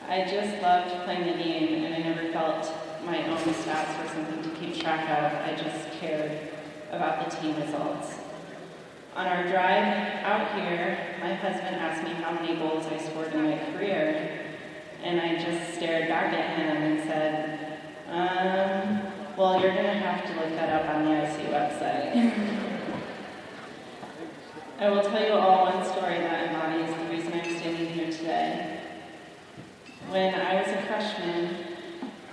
I just loved playing the game, and I never felt my own stats were something to keep track of. I just cared about the team results. On our drive out here, my husband asked me how many goals I scored in my career, and I just stared back at him and said, well, you're going to have to look that up on the IC website. I will tell you all one story that embodies the reason I'm standing here today. When I was a freshman,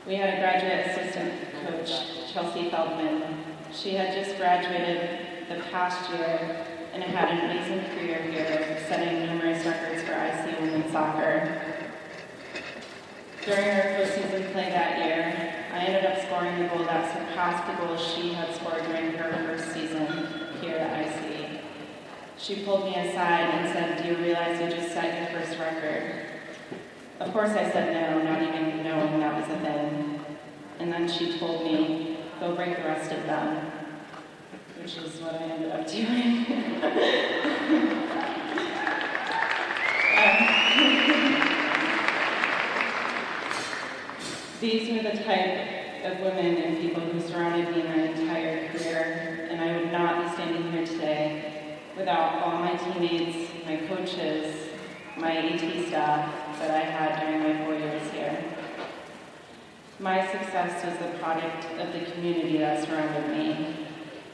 we had a graduate assistant coach, Chelsea Feldman. She had just graduated the past year and had an amazing career here, setting numerous records for IC women's soccer. During her postseason play that year, I ended up scoring the goal that surpassed the goal she had scored during her first season here at IC. She pulled me aside and said, "Do you realize you just set your first record?" Of course I said no, not even knowing that was a thing. And then she told me, "Go break the rest of them," which is what I ended up doing. These were the type of women and people who surrounded me my entire career, and I would not be standing here today without all my teammates, my coaches, my AT staff that I had during my 4 years here. My success was the product of the community that surrounded me,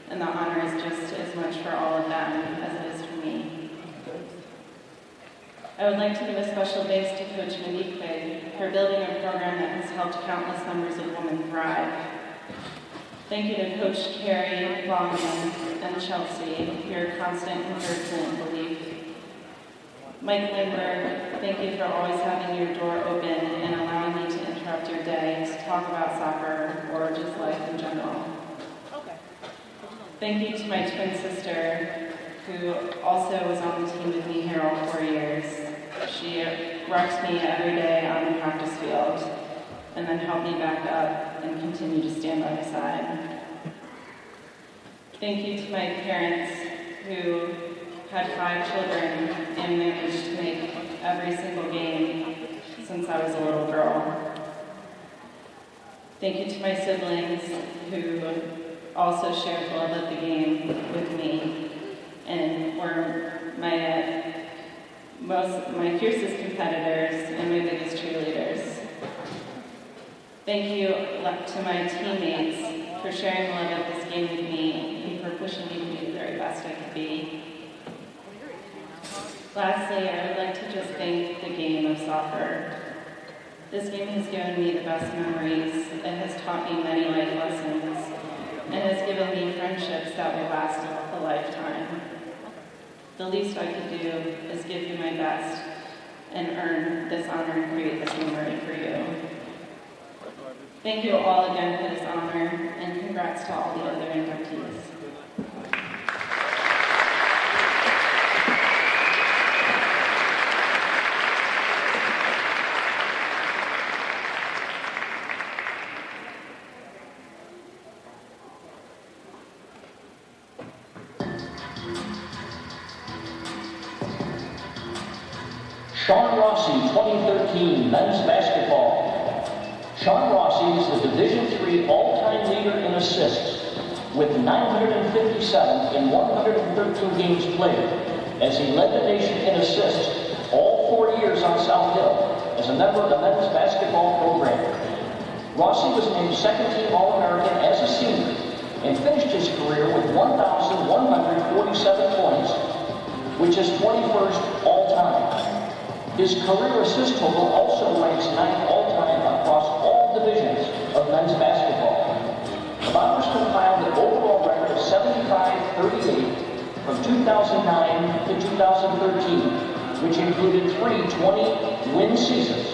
and the honor is just as much for all of them as it is for me. I would like to give a special thanks to Coach Mindy Quigg for building a program that has helped countless numbers of women thrive. Thank you to Coach Carrie, Longman, and Chelsea for your constant encouragement and belief. Mike Lindbergh, thank you for always having your door open and allowing me to interrupt your day to talk about soccer or just life in general. Thank you to my twin sister, who also was on the team with me here all 4 years. She rocked me every day on the practice field and then helped me back up and continue to stand by my side. Thank you to my parents, who had 5 children and managed to make every single game since I was a little girl. Thank you to my siblings, who also shared the love of the game with me and were my fiercest competitors and my biggest cheerleaders. Thank you to my teammates for sharing the love of this game with me and for pushing me to be the very best I could be. Lastly, I would like to just thank the game of soccer. This game has given me the best memories, it has taught me many life lessons, and has given me friendships that will last a lifetime. The least I could do is give you my best and earn this honor and create this memory for you. Thank you all again for this honor, and congrats to all the other inductees. Sean Rossi, 2013 men's basketball. Sean Rossi is the Division III all-time leader in assists with 957 in 113 games played, as he led the nation in assists all 4 years on South Hill as a member of the men's basketball program. Rossi was named second-team All-American as a senior and finished his career with 1,147 points, which is 21st all-time. His career assist total also ranks 9th all-time across all divisions of men's basketball. The Bombers compiled an overall record of 75, 39, 2009 to 2013, which included 3 20-win seasons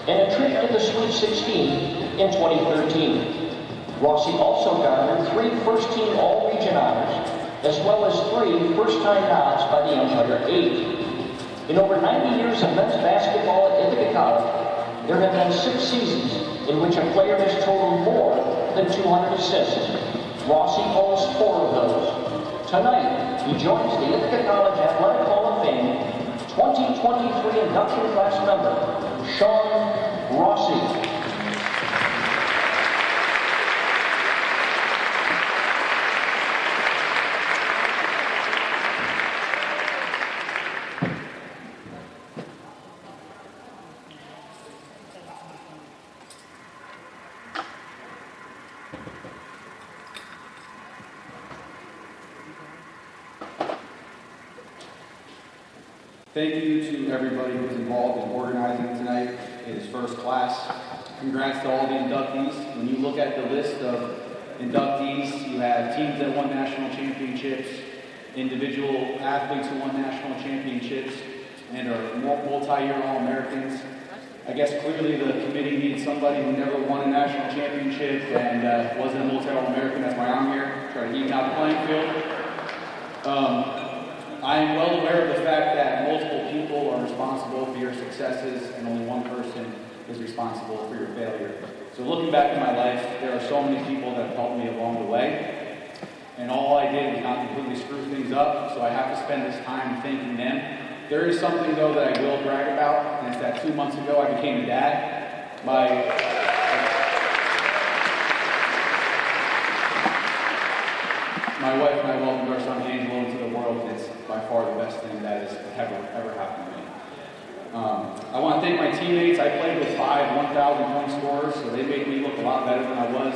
and a trip to the Sweet 16 in 2013. Rossi also garnered 3 first-team All-Region honors, as well as 3 first-time nods by the Empire 8. In over 90 years of men's basketball at Ithaca College, there have been 6 seasons in which a player has totaled more than 200 assists. Rossi owns 4 of those. Tonight, he joins the Ithaca College Athletic Hall of Fame 2023 induction class member, Sean Rossi. Thank you to everybody who's involved in organizing tonight. It is first class. Congrats to all the inductees. When you look at the list of inductees, you have teams that won national championships, individual athletes who won national championships, and are multi-year All-Americans. I guess clearly the committee needs somebody who never won a national championship and wasn't a multi-All-American. That's why I'm here, try to even out the playing field. I am well aware of the fact that multiple people are responsible for your successes and only one person is responsible for your failure. So looking back in my life, there are so many people that have helped me along the way. And all I did was not completely screw things up, so I have to spend this time thanking them. There is something though that I will brag about, and it's that 2 months ago I became a dad. My wife and I welcomed our son Angelo into the world, and it's by far the best thing that has ever happened to me. I want to thank my teammates. I played with 5 1,000-point scorers, so they made me look a lot better than I was.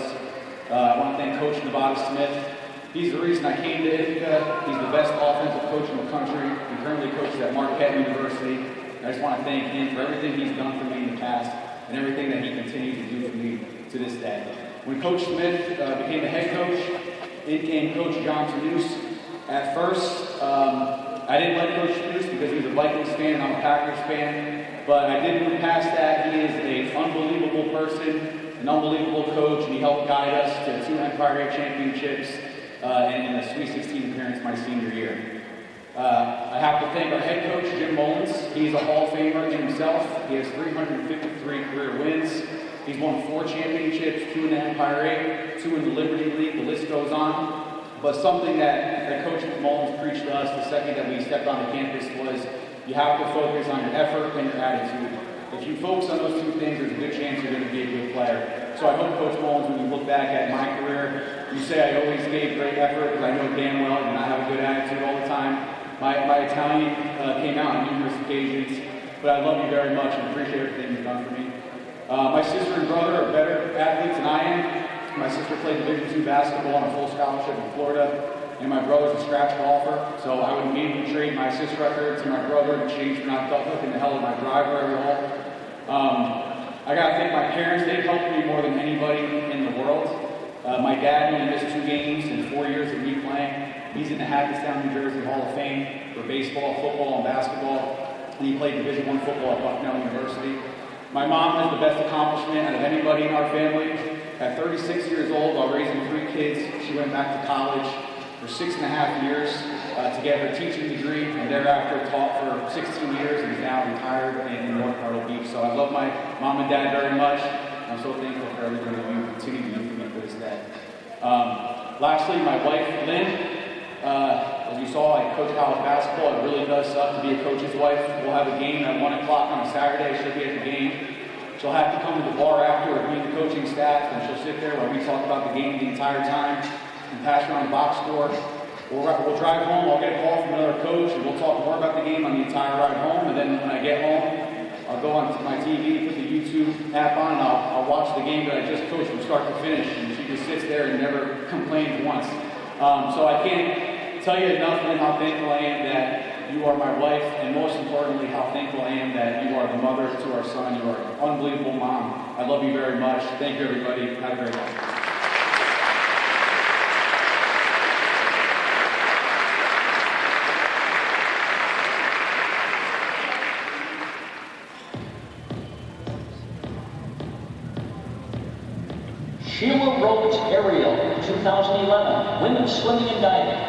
I want to thank Coach Nevada Smith. He's the reason I came to Ithaca. He's the best offensive coach in the country. He currently coaches at Marquette University. I just want to thank him for everything he's done for me in the past and everything that he continues to do for me to this day. When Coach Smith became the head coach, in came Coach John Tanous. At first, I didn't like Coach Tanous because he was a Vikings fan and I'm a Packers fan, but I did move past that. He is an unbelievable person, an unbelievable coach, and he helped guide us to 2 Empire 8 championships and a Sweet 16 appearance my senior year. I have to thank our head coach, Jim Mullins. He's a Hall of Famer in himself. He has 353 career wins. He's won 4 championships, 2 in the Empire 8, 2 in the Liberty League, the list goes on. But something that Coach Mullins preached to us the second that we stepped on the campus was you have to focus on your effort and your attitude. If you focus on those 2 things, there's a good chance you're going to be a good player. So I hope, Coach Mullins, when you look back at my career, you say I always gave great effort, because I know damn well I did not have a good attitude all the time. My Italian came out on numerous occasions, but I love you very much and appreciate everything you've done for me. My sister and brother are better athletes than I am. My sister played Division II basketball on a full scholarship in Florida, and my brother's a scratch golfer, so I would immediately trade my assist record to my brother in exchange for not hooking the hell of my driver every hole. I gotta thank my parents. They've helped me more than anybody in the world. My dad only missed 2 games in 4 years of me playing. He's in the Hackettstown, New Jersey Hall of Fame for baseball, football, and basketball. And he played Division I football at Bucknell University. My mom has the best accomplishment out of anybody in our family. At 36 years old, while raising 3 kids, she went back to college for 6.5 years to get her teaching degree, and thereafter taught for 16 years and is now retired in North Myrtle Beach. So I love my mom and dad very much. I'm so thankful for everything that you continue to do for me to this day. Lastly, my wife, Lynn. As you saw, I coach college basketball. It really does suck to be a coach's wife. We'll have a game at 1 o'clock on a Saturday. She'll be at the game. She'll have to come to the bar after or meet the coaching staff, and she'll sit there while we talk about the game the entire time and pass around the box score. We'll drive home. I'll get a call from another coach, and we'll talk more about the game on the entire ride home. And then when I get home, I'll go on to my TV, put the YouTube app on, and I'll watch the game that I just coached from start to finish. And she just sits there and never complains once. So I can't tell you enough and how thankful I am that you are my wife, and most importantly, how thankful I am that you are the mother to our son. You are an unbelievable mom. I love you very much. Thank you, everybody. Have a great night. aerial, 2011, women's swimming and diving.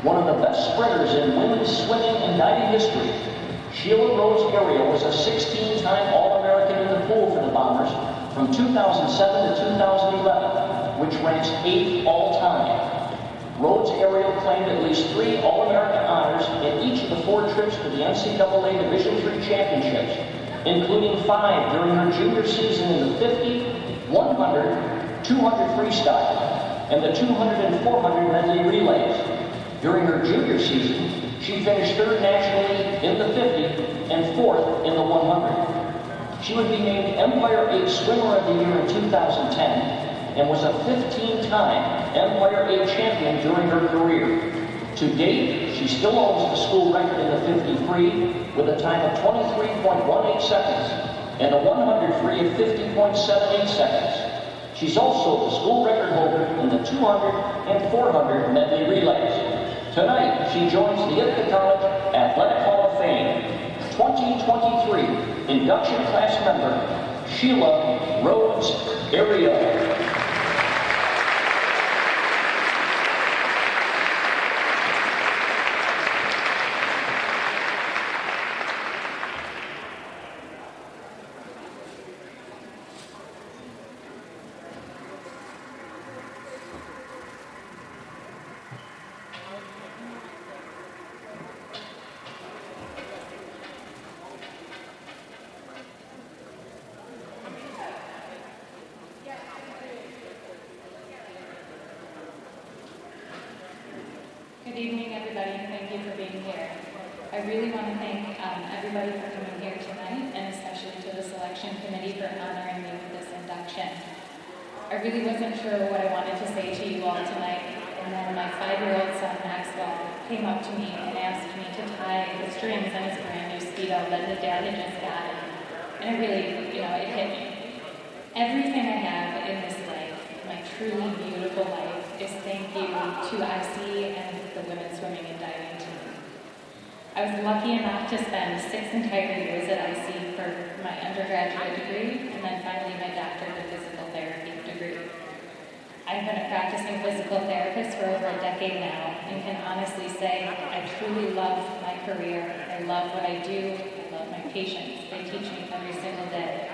One of the best sprinters in women's swimming and diving history, Sheila Rose Ariel was a 16-time All-American in the pool for the Bombers from 2007 to 2011, which ranks 8th all-time. Rhodes Ariel claimed at least 3 All-American honors in each of the 4 trips to the NCAA Division III championships, including 5 during her junior season in the 50, 100, 200 freestyle, and the 200 and 400 medley relays. During her junior season, she finished 3rd nationally in the 50 and 4th in the 100. She would be named Empire 8 Swimmer of the Year in 2010 and was a 15-time Empire 8 champion during her career. To date, she still owns the school record in the 50 free with a time of 23.18 seconds and the 100 free of 50.78 seconds. She's also the school record holder in the 200 and 400 medley relays. Tonight, she joins the Ithaca College Athletic Hall of Fame 2023 induction class member Sheila Rhodes Ariel. Good evening, everybody, and thank you for being here. I really want to thank everybody for coming here tonight, and especially to the selection committee for honoring me with this induction. I really wasn't sure what I wanted to say to you all tonight, and then my 5-year-old son, Maxwell, came up to me and asked me to tie the strings on his brand new Speedo that his dad had just got. And it really, it hit me. Everything I have in this life, my truly beautiful life, is thank you to IC and the women's swimming and diving team. I was lucky enough to spend 6 entire years at IC for my undergraduate degree and then finally my doctorate of physical therapy degree. I've been a practicing physical therapist for over a decade now and can honestly say I truly love my career. I love what I do. I love my patients. They teach me every single day.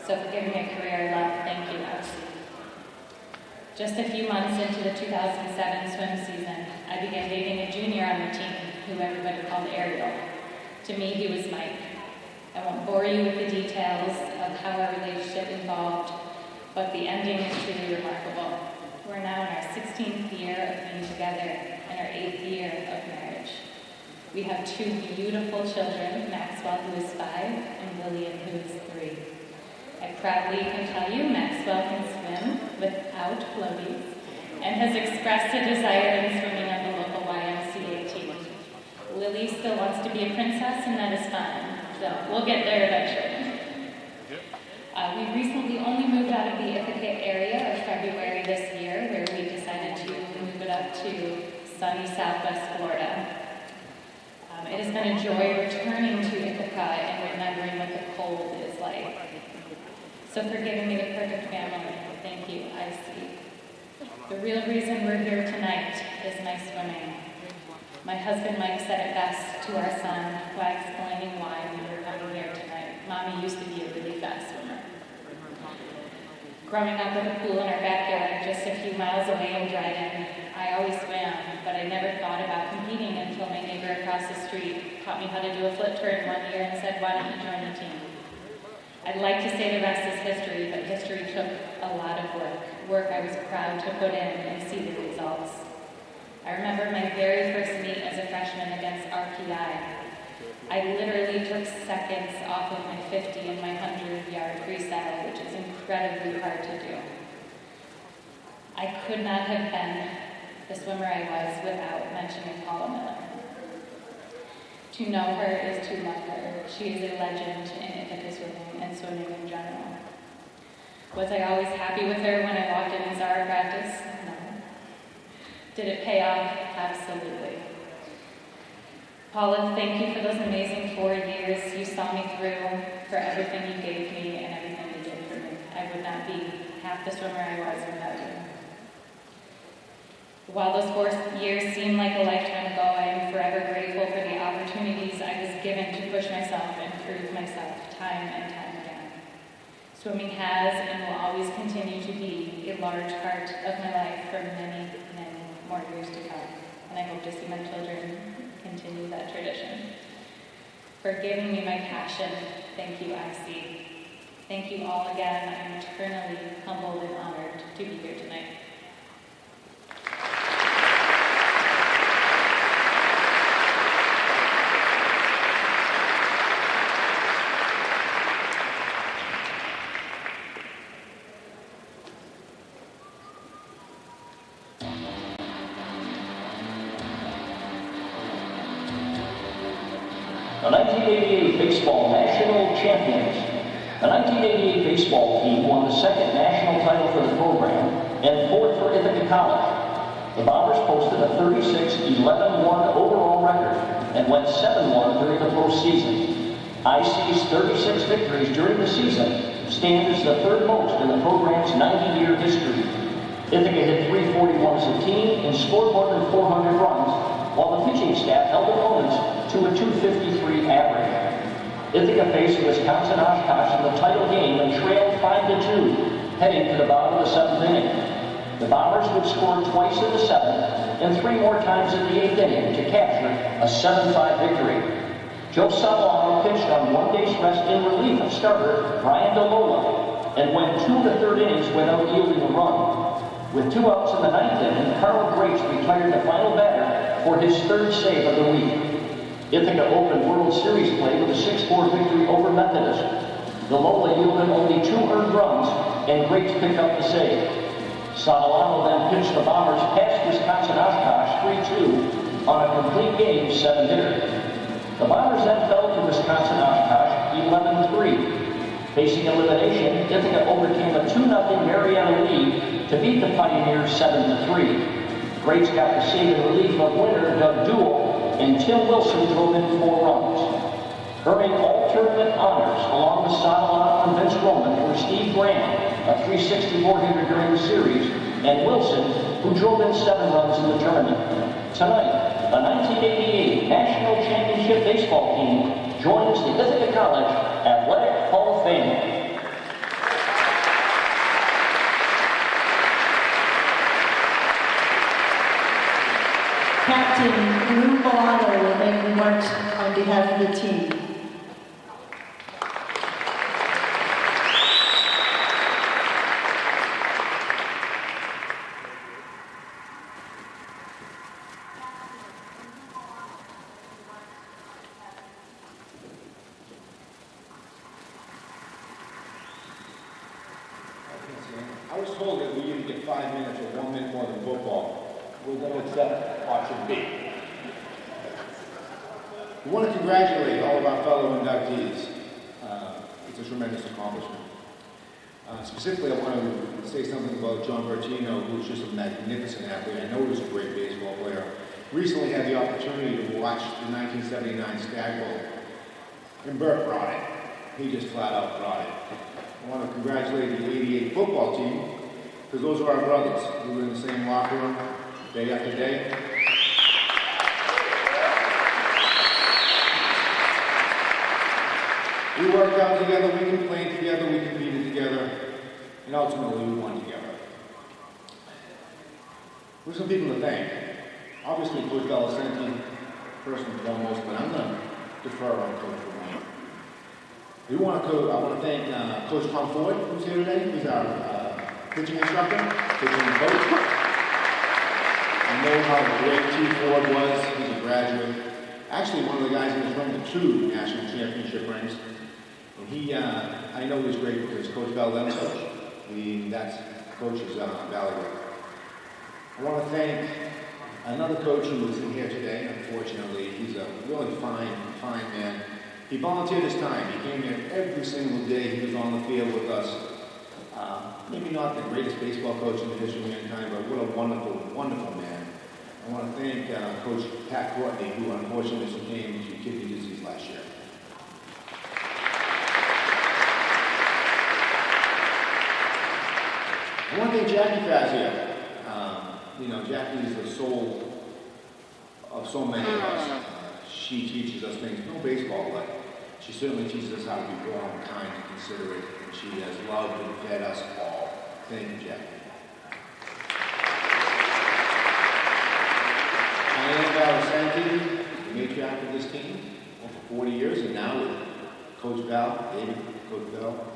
So for giving me a career I love, thank you, IC. Just a few months into the 2007 swim season, I began dating a junior on the team who everybody called Ariel. To me, he was Mike. I won't bore you with the details of how our relationship evolved, but the ending is truly remarkable. We're now in our 16th year of being together and our 8th year of marriage. We have 2 beautiful children, Maxwell, who is 5, and Lillian, who is 3. I proudly can tell you Maxwell can swim without floaties and has expressed a desire in swimming on the local YMCA team. Lily still wants to be a princess, and that is fine, so we'll get there eventually. We recently only moved out of the Ithaca area of February this year, where we decided to move it up to sunny Southwest Florida. It has been a joy returning to Ithaca and remembering what the cold is like. So for giving me the perfect family, thank you, IC. The real reason we're here tonight is my swimming. My husband Mike said it best to our son while explaining why we were coming here tonight. Mommy used to be a really fast swimmer. Growing up with a pool in our backyard just a few miles away in Dryden, I always swam, but I never thought about competing until my neighbor across the street taught me how to do a flip turn one year and said, "Why don't you join the team?" I'd like to say the rest is history, but history took a lot of work I was proud to put in and see the results. I remember my very first meet as a freshman against RPI. I literally took seconds off of my 50 and my 100-yard freestyle, which is incredibly hard to do. I could not have been the swimmer I was without mentioning Paula Miller. To know her is to love her. She is a legend in Ithaca swimming and swimming in general. Was I always happy with her when I walked in and saw her practice? No. Did it pay off? Absolutely. Paula, thank you for those amazing 4 years you saw me through, for everything you gave me and everything you did for me. I would not be half the swimmer I was without you. While those 4 years seem like a lifetime ago, I am forever grateful for the opportunities I was given to push myself and prove myself time and time again. Swimming has and will always continue to be a large part of my life for many, many more years to come, and I hope to see my children continue that tradition. For giving me my passion, thank you, IC. Thank you all again. I am eternally humbled and honored to be here tonight. The 1988 Baseball National Champions. The 1988 baseball team won the second national title for the program and fourth for Ithaca College. The Bombers posted a 36-11-1 overall record and went 7-1 during the postseason. IC's 36 victories during the season stand as the third most in the program's 90-year history. Ithaca hit .341 as a team and scored more than 400 runs, while the pitching staff held opponents to a .253 average. Ithaca faced Wisconsin Oshkosh in the title game and trailed 5-2, heading to the bottom of the 7th inning. The Bombers would score twice in the 7th and 3 more times in the 8th inning to capture a 7-5 victory. Joe Salano pitched on 1 day's rest in relief of starter Brian DeLola and went 2 1/3 innings without yielding a run. With 2 outs in the 9th inning, Carl Grace retired the final batter for his 3rd save of the week. Ithaca opened World Series play with a 6-4 victory over Methodist. DeLola yielded only 2 earned runs, and Grace picked up the save. Salano then pitched the Bombers past Wisconsin Oshkosh 3-2 on a complete game 7-hitter. The Bombers then fell to Wisconsin Oshkosh 11-3. Facing elimination, Ithaca overcame a 2-0 Marietta lead to beat the Pioneers 7-3. Grace got the save in relief of winner Doug Duell, and Tim Wilson drove in 4 runs. Earning all tournament honors along with Salano and Vince Roman were Steve Graham, a .364 hitter during the series, and Wilson, who drove in 7 runs in the tournament. Tonight, the 1988 National Championship Baseball team joins the Ithaca College Athletic Hall of Fame. Captain Lou Milano will make remarks on behalf of the team. I was told that we usually get 5 minutes or 1 minute more than football. We're going to accept option B. We want to congratulate all of our fellow inductees. It's a tremendous accomplishment. Specifically, I want to say something about John Bertino, who's just a magnificent athlete. I know he's a great baseball player. Recently had the opportunity to watch the 1979 Stag Bowl, and Bert brought it. He just flat out brought it. I want to congratulate the 88 football team, because those are our brothers. We were in the same locker room day after day. We worked out together, we complained together, we competed together, and ultimately we won together. There's some people to thank. Obviously, Coach Belicenti, first and foremost, but I'm going to defer on Coach Romano. I want to thank Coach Tom Ford, who's here today. He's our pitching instructor, pitching coach. I know how great Chief Ford was. He's a graduate. Actually, one of the guys in this room with 2 national championship rings. And he, I know he's great because Coach Bell let him coach. That's Coach's Valley. I want to thank another coach who was in here today. Unfortunately, he's a really fine man. He volunteered his time. He came here every single day. He was on the field with us. Maybe not the greatest baseball coach in the history of mankind, but what a wonderful, wonderful man. I want to thank Coach Pat Courtney, who unfortunately succumbed to kidney disease last year. I want to thank Jackie Fazio. You know, Jackie is the soul of so many of us. She teaches us things, no baseball, but she certainly teaches us how to be warm, kind, and considerate, and she has loved and fed us all. Thank you, Jackie. Diane Valesenti, the matriarch of this team, for 40 years, and now with Coach Val, David, Coach Val,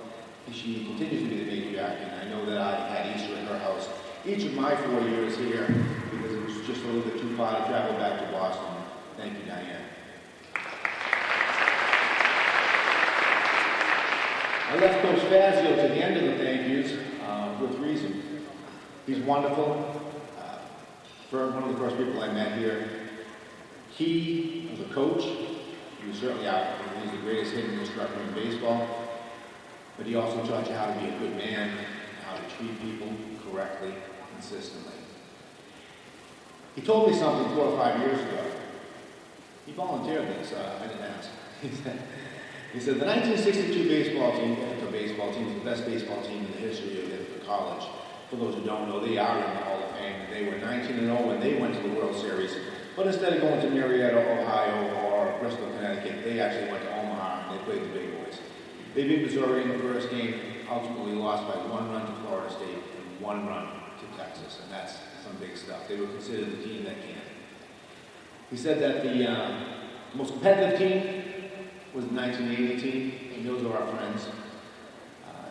she continues to be the matriarch, and I know that I had Easter at her house each of my 4 years here, because it was just a little bit too far to travel back to Boston. Thank you, Diane. I left Coach Fazio to the end of the thank yous with reason. He's wonderful. One of the first people I met here. He was a coach. He was certainly he's the greatest hitting instructor in baseball. But he also taught you how to be a good man, how to treat people correctly, consistently. He told me something 4 or 5 years ago. He volunteered this. I didn't ask. He said the 1962 baseball team, Ithaca baseball team, is the best baseball team in the history of Ithaca College. For those who don't know, they are in the Hall of Fame. They were 19-0 when they went to the World Series. But instead of going to Marietta, Ohio, or Bristol, Connecticut, they actually went to Omaha and they played the big boys. They beat Missouri in the first game, ultimately lost by 1 run to Florida State and 1 run to Texas, and that's some big stuff. They were considered the team that can. He said that the most competitive team was the 1980 team, and those are our friends.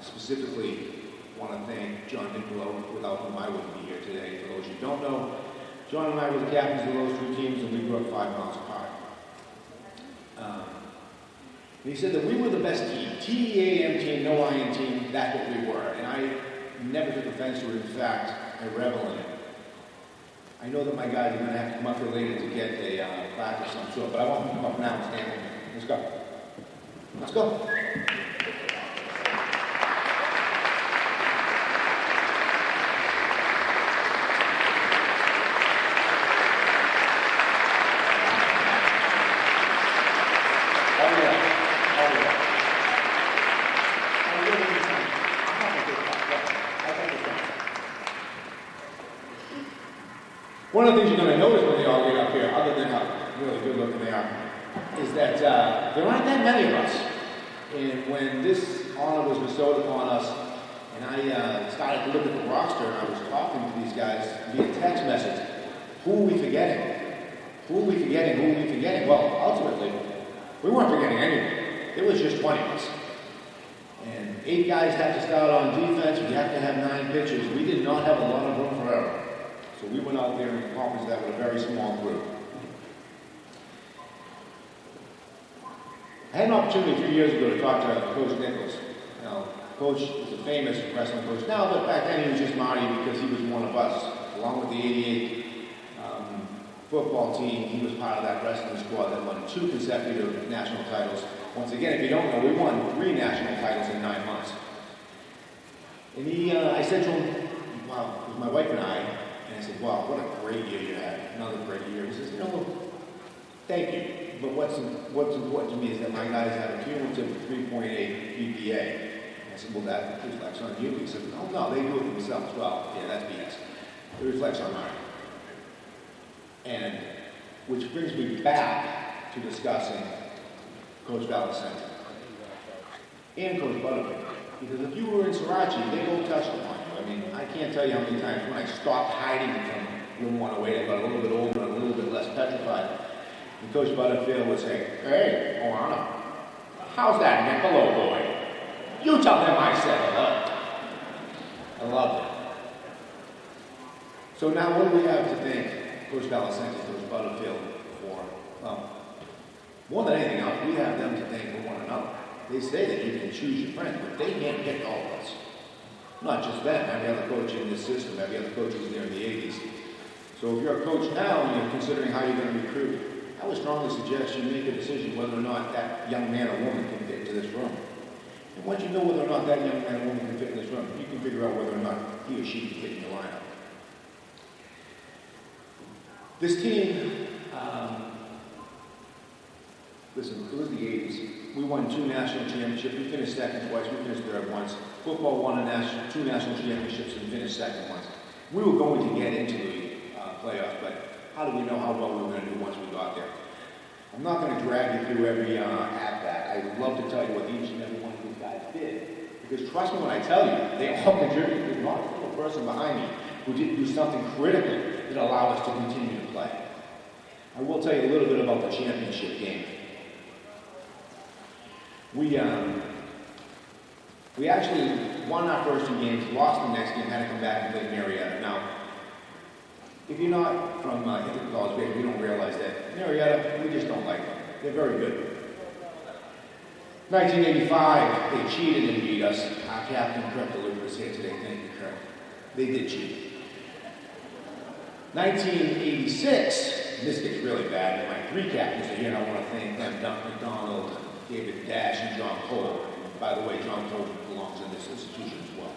Specifically, want to thank John Niccolo, without whom I wouldn't be here today. For those who don't know, John and I were the captains of those 2 teams, and we grew up 5 miles apart. And he said that we were the best team. T-E-A-M team, no I-N team, that's what we were. And I never took offense to it. In fact, I revel in it. I know that my guys are going to have to come up here later to get a plaque of some sort, but I want them to come up now and stand with me. Let's go. Let's go. One of the things you're going to notice when they all get up here, other than how really good looking they are, is that there aren't that many of us. And when this honor was bestowed upon us, and I started to look at the roster, and I was talking to these guys via text message, who are we forgetting? Who are we forgetting? Who are we forgetting? Well, ultimately, we weren't forgetting anyone. It was just 20 of us. And 8 guys had to start on defense. We had to have 9 pitchers. We did not have a lot of room for error. So we went out there and accomplished that with a very small group. I had an opportunity a few years ago to talk to Coach Nichols. Now, Coach is a famous wrestling coach now, but back then he was just Marty because he was one of us. Along with the 88 football team, he was part of that wrestling squad that won 2 consecutive national titles. Once again, if you don't know, we won 3 national titles in 9 months. And I said to him, wow, it was my wife and I said, wow, what a great year you had. Another great year. He says, thank you. But what's important to me is that my guys had a cumulative 3.8 GPA. I said, well, that reflects on you. He said, no, they do it themselves. Well, yeah, that's BS. It reflects on mine. And which brings me back to discussing Coach Valesenti and Coach Butterfield. Because if you were in Sriracha, they both touched upon you. I mean, I can't tell you how many times when I stopped hiding from room 108, I got a little bit older and a little bit less petrified. And Coach Butterfield would say, hey, Alana, how's that Niccolo boy? You tell him I said hello. I loved it. So now what do we have to thank Coach Valesenti, Coach Butterfield for? Well, more than anything else, we have them to thank for one another. They say that you can choose your friends, but they can't pick all of us. Not just them, every other coach in this system, every other coach was there in the 80s. So if you're a coach now and you're considering how you're going to recruit, I would strongly suggest you make a decision whether or not that young man or woman can fit into this room. And once you know whether or not that young man or woman can fit in this room, you can figure out whether or not he or she can fit in your lineup. This team, listen, it was the 80s. We won 2 national championships. We finished second twice. We finished third once. Football won 2 national championships and finished second once. We were going to get into playoffs, but how do we know how well we were going to do once we got there? I'm not going to drag you through every at-bat. I would love to tell you what each and every one of these guys did. Because trust me when I tell you, they all contributed. There's not a single person behind me who didn't do something critical that allowed us to continue to play. I will tell you a little bit about the championship game. We actually won our first 2 games, lost the next game, had to come back and play Marietta. Now, if you're not from Ithaca College, we don't realize that Marietta, we just don't like them. They're very good. 1985, they cheated and beat us. Our captain, Kirk DeLuca, is here today. Thank you, Kirk. They did cheat. 1986, this gets really bad. My 3 captains are here, and I want to thank them, Duncan McDonald, David Dash, and John Cole. By the way, John Cole belongs in this institution as well.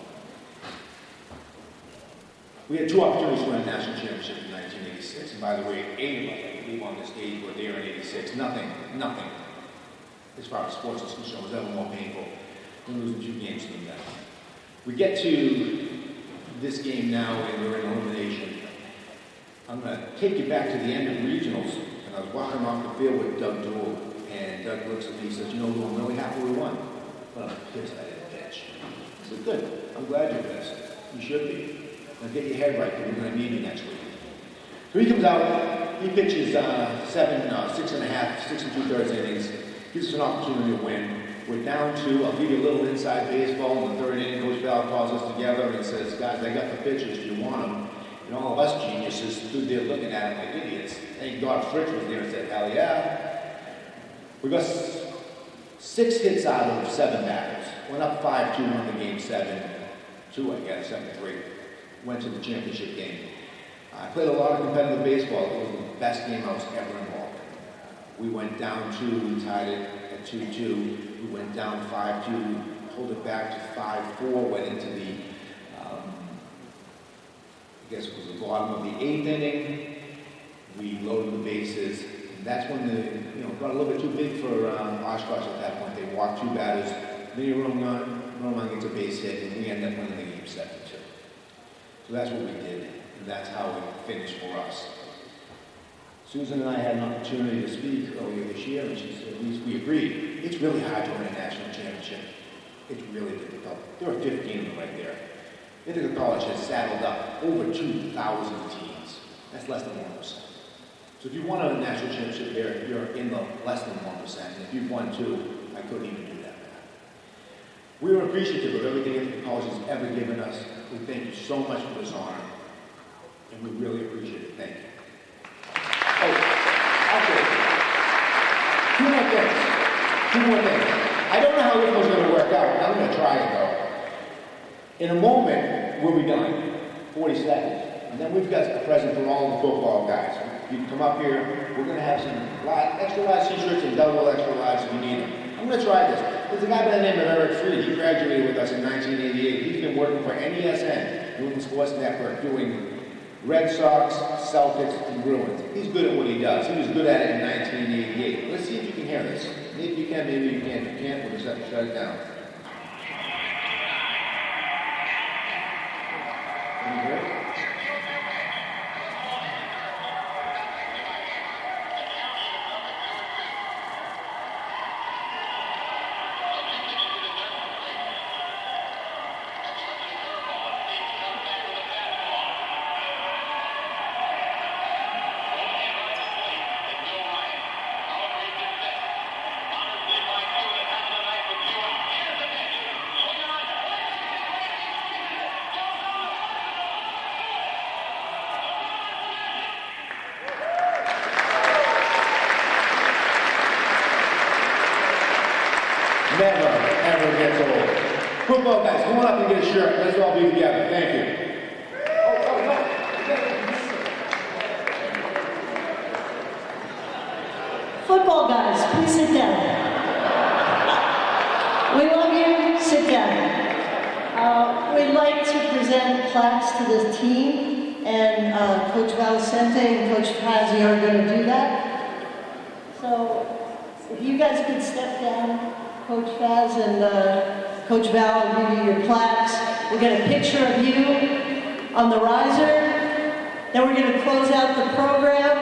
We had 2 opportunities to win a national championship in 1986, and by the way, 8 of us, I believe, on the stage were there in 86. Nothing, as far as sports is concerned, was ever more painful than losing 2 games to them then. We get to this game now, and we're in elimination. I'm going to take you back to the end of regionals, and I was walking off the field with Doug Dool, and Doug looks at me and says, you know, I'm really happy we won. But I'm pissed I didn't pitch. I said, good, I'm glad you're pissed. You should be. Now get your head right, because we're going to need you next week. So he comes out, he pitches 6 2/3 innings, gives us an opportunity to win. We're down to, I'll give you a little inside baseball. In the 3rd inning, Coach Val calls us together and says, guys, I got the pitchers, do you want them? And all of us geniuses stood there looking at him like idiots. Thank God Fritz was there and said, hell yeah. We got 6 hits out of 7 batters. Went up 5-2, won the game 7-2, I guess, 7-3. Went to the championship game. I played a lot of competitive baseball. It was the best game I was ever involved in. We went down 2, we tied it at 2-2. We went down 5-2, pulled it back to 5-4, went into the, I guess it was the bottom of the 8th inning. We loaded the bases. And that's when got a little bit too big for Oshkosh at that point. They walked 2 batters. Vinny Roman gets a base hit, and we end up winning the game 7-2. So that's what we did, and that's how it finished for us. Susan and I had an opportunity to speak earlier this year, and she said, we agreed. It's really hard to win a national championship. It's really difficult. There are 15 of them right there. Ithaca College has saddled up over 2,000 teams. That's less than 1%. So if you won a national championship there, you're in the less than 1%. And if you've won 2, I couldn't even do that. We are appreciative of everything Ithaca College has ever given us. We thank you so much for this honor. And we really appreciate it. Thank you. Oh, okay. 2 more things. I don't know how this one's going to work out, but I'm going to try it though. In a moment, we'll be done. 40 seconds. And then we've got a present for all the football guys. You can come up here. We're going to have some extra large t-shirts and double extra large if you need them. I'm going to try this. There's a guy by the name of Eric Freed. He graduated with us in 1988. He's been working for NESN, New England Sports Network, doing Red Sox, Celtics, and Bruins. He's good at what he does. He was good at it in 1988. Let's see if you can hear this. Maybe you can, maybe you can't. If you can't, we'll just have to shut it down. Can you hear it? Never, ever gets old. Football guys, come on up and get a shirt. Let's all be together. Thank you. Football guys, please sit down. We love you. Sit down. We'd like to present plaques to the team, and Coach Valicente and Coach Pazzi are going to do that. So if you guys could step down, Coach Faz and Coach Val will give you your plaques. We'll get a picture of you on the riser, Then we're going to close out the program,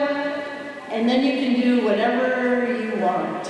and then you can do whatever you want.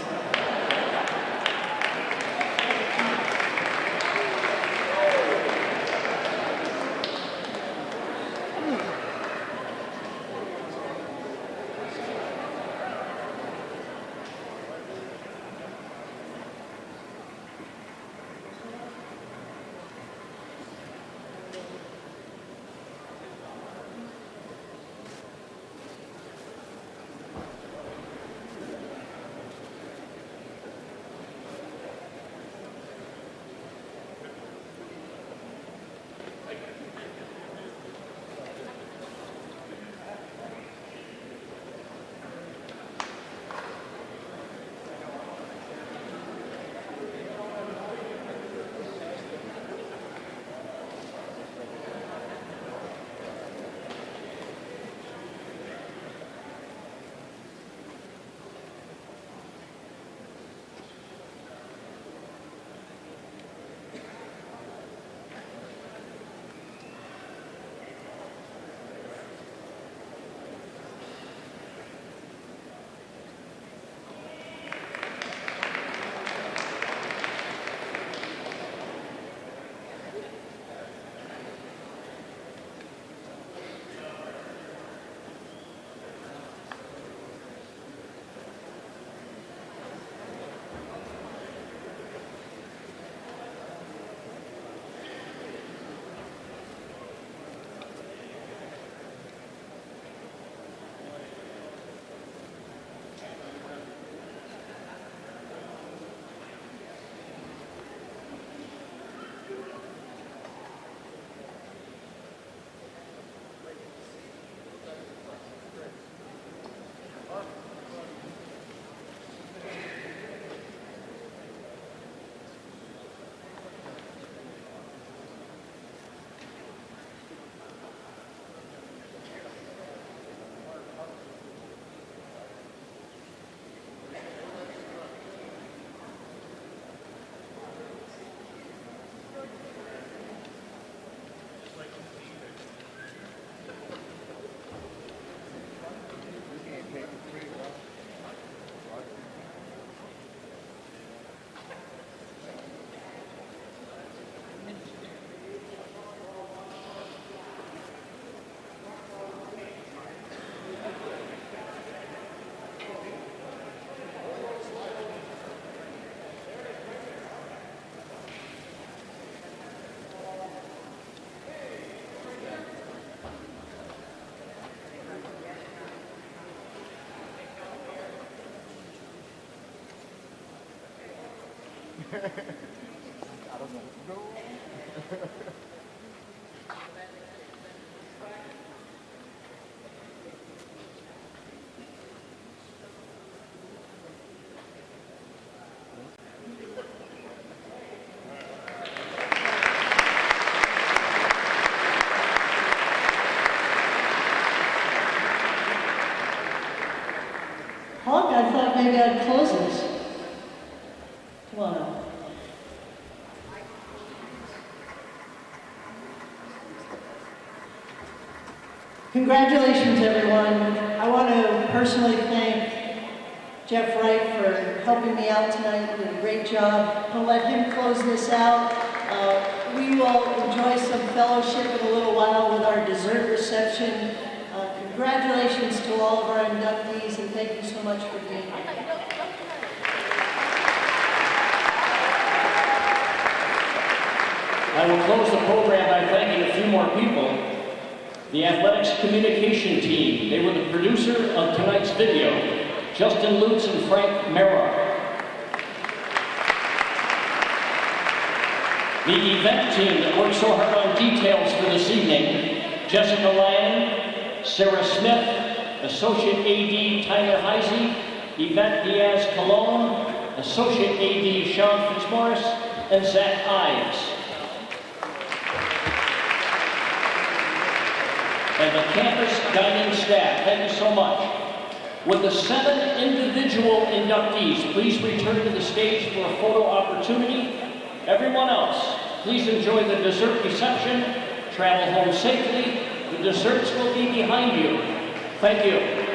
Hawk, I thought maybe I'd close this. Come on up. Congratulations, everyone. I want to personally thank Jeff Wright for helping me out tonight. He did a great job. I'll let him close this out. We will enjoy some fellowship in a little while with our dessert reception. Congratulations to all of our inductees, and thank you so much for being here. I will close the program by thanking a few more people. The athletics communication team, they were the producer of tonight's video, Justin Lutz and Frank Mera. The event team that worked so hard on details for this evening, Jessica Lang, Sarah Smith, Associate AD Tyler Heisey, Yvette Diaz-Colon, Associate AD Sean Fitzmaurice, and Zach Ives. And the campus dining staff, thank you so much. With the 7 individual inductees, please return to the stage for a photo opportunity. Everyone else, please enjoy the dessert reception, travel home safely, The desserts will be behind you. Thank you.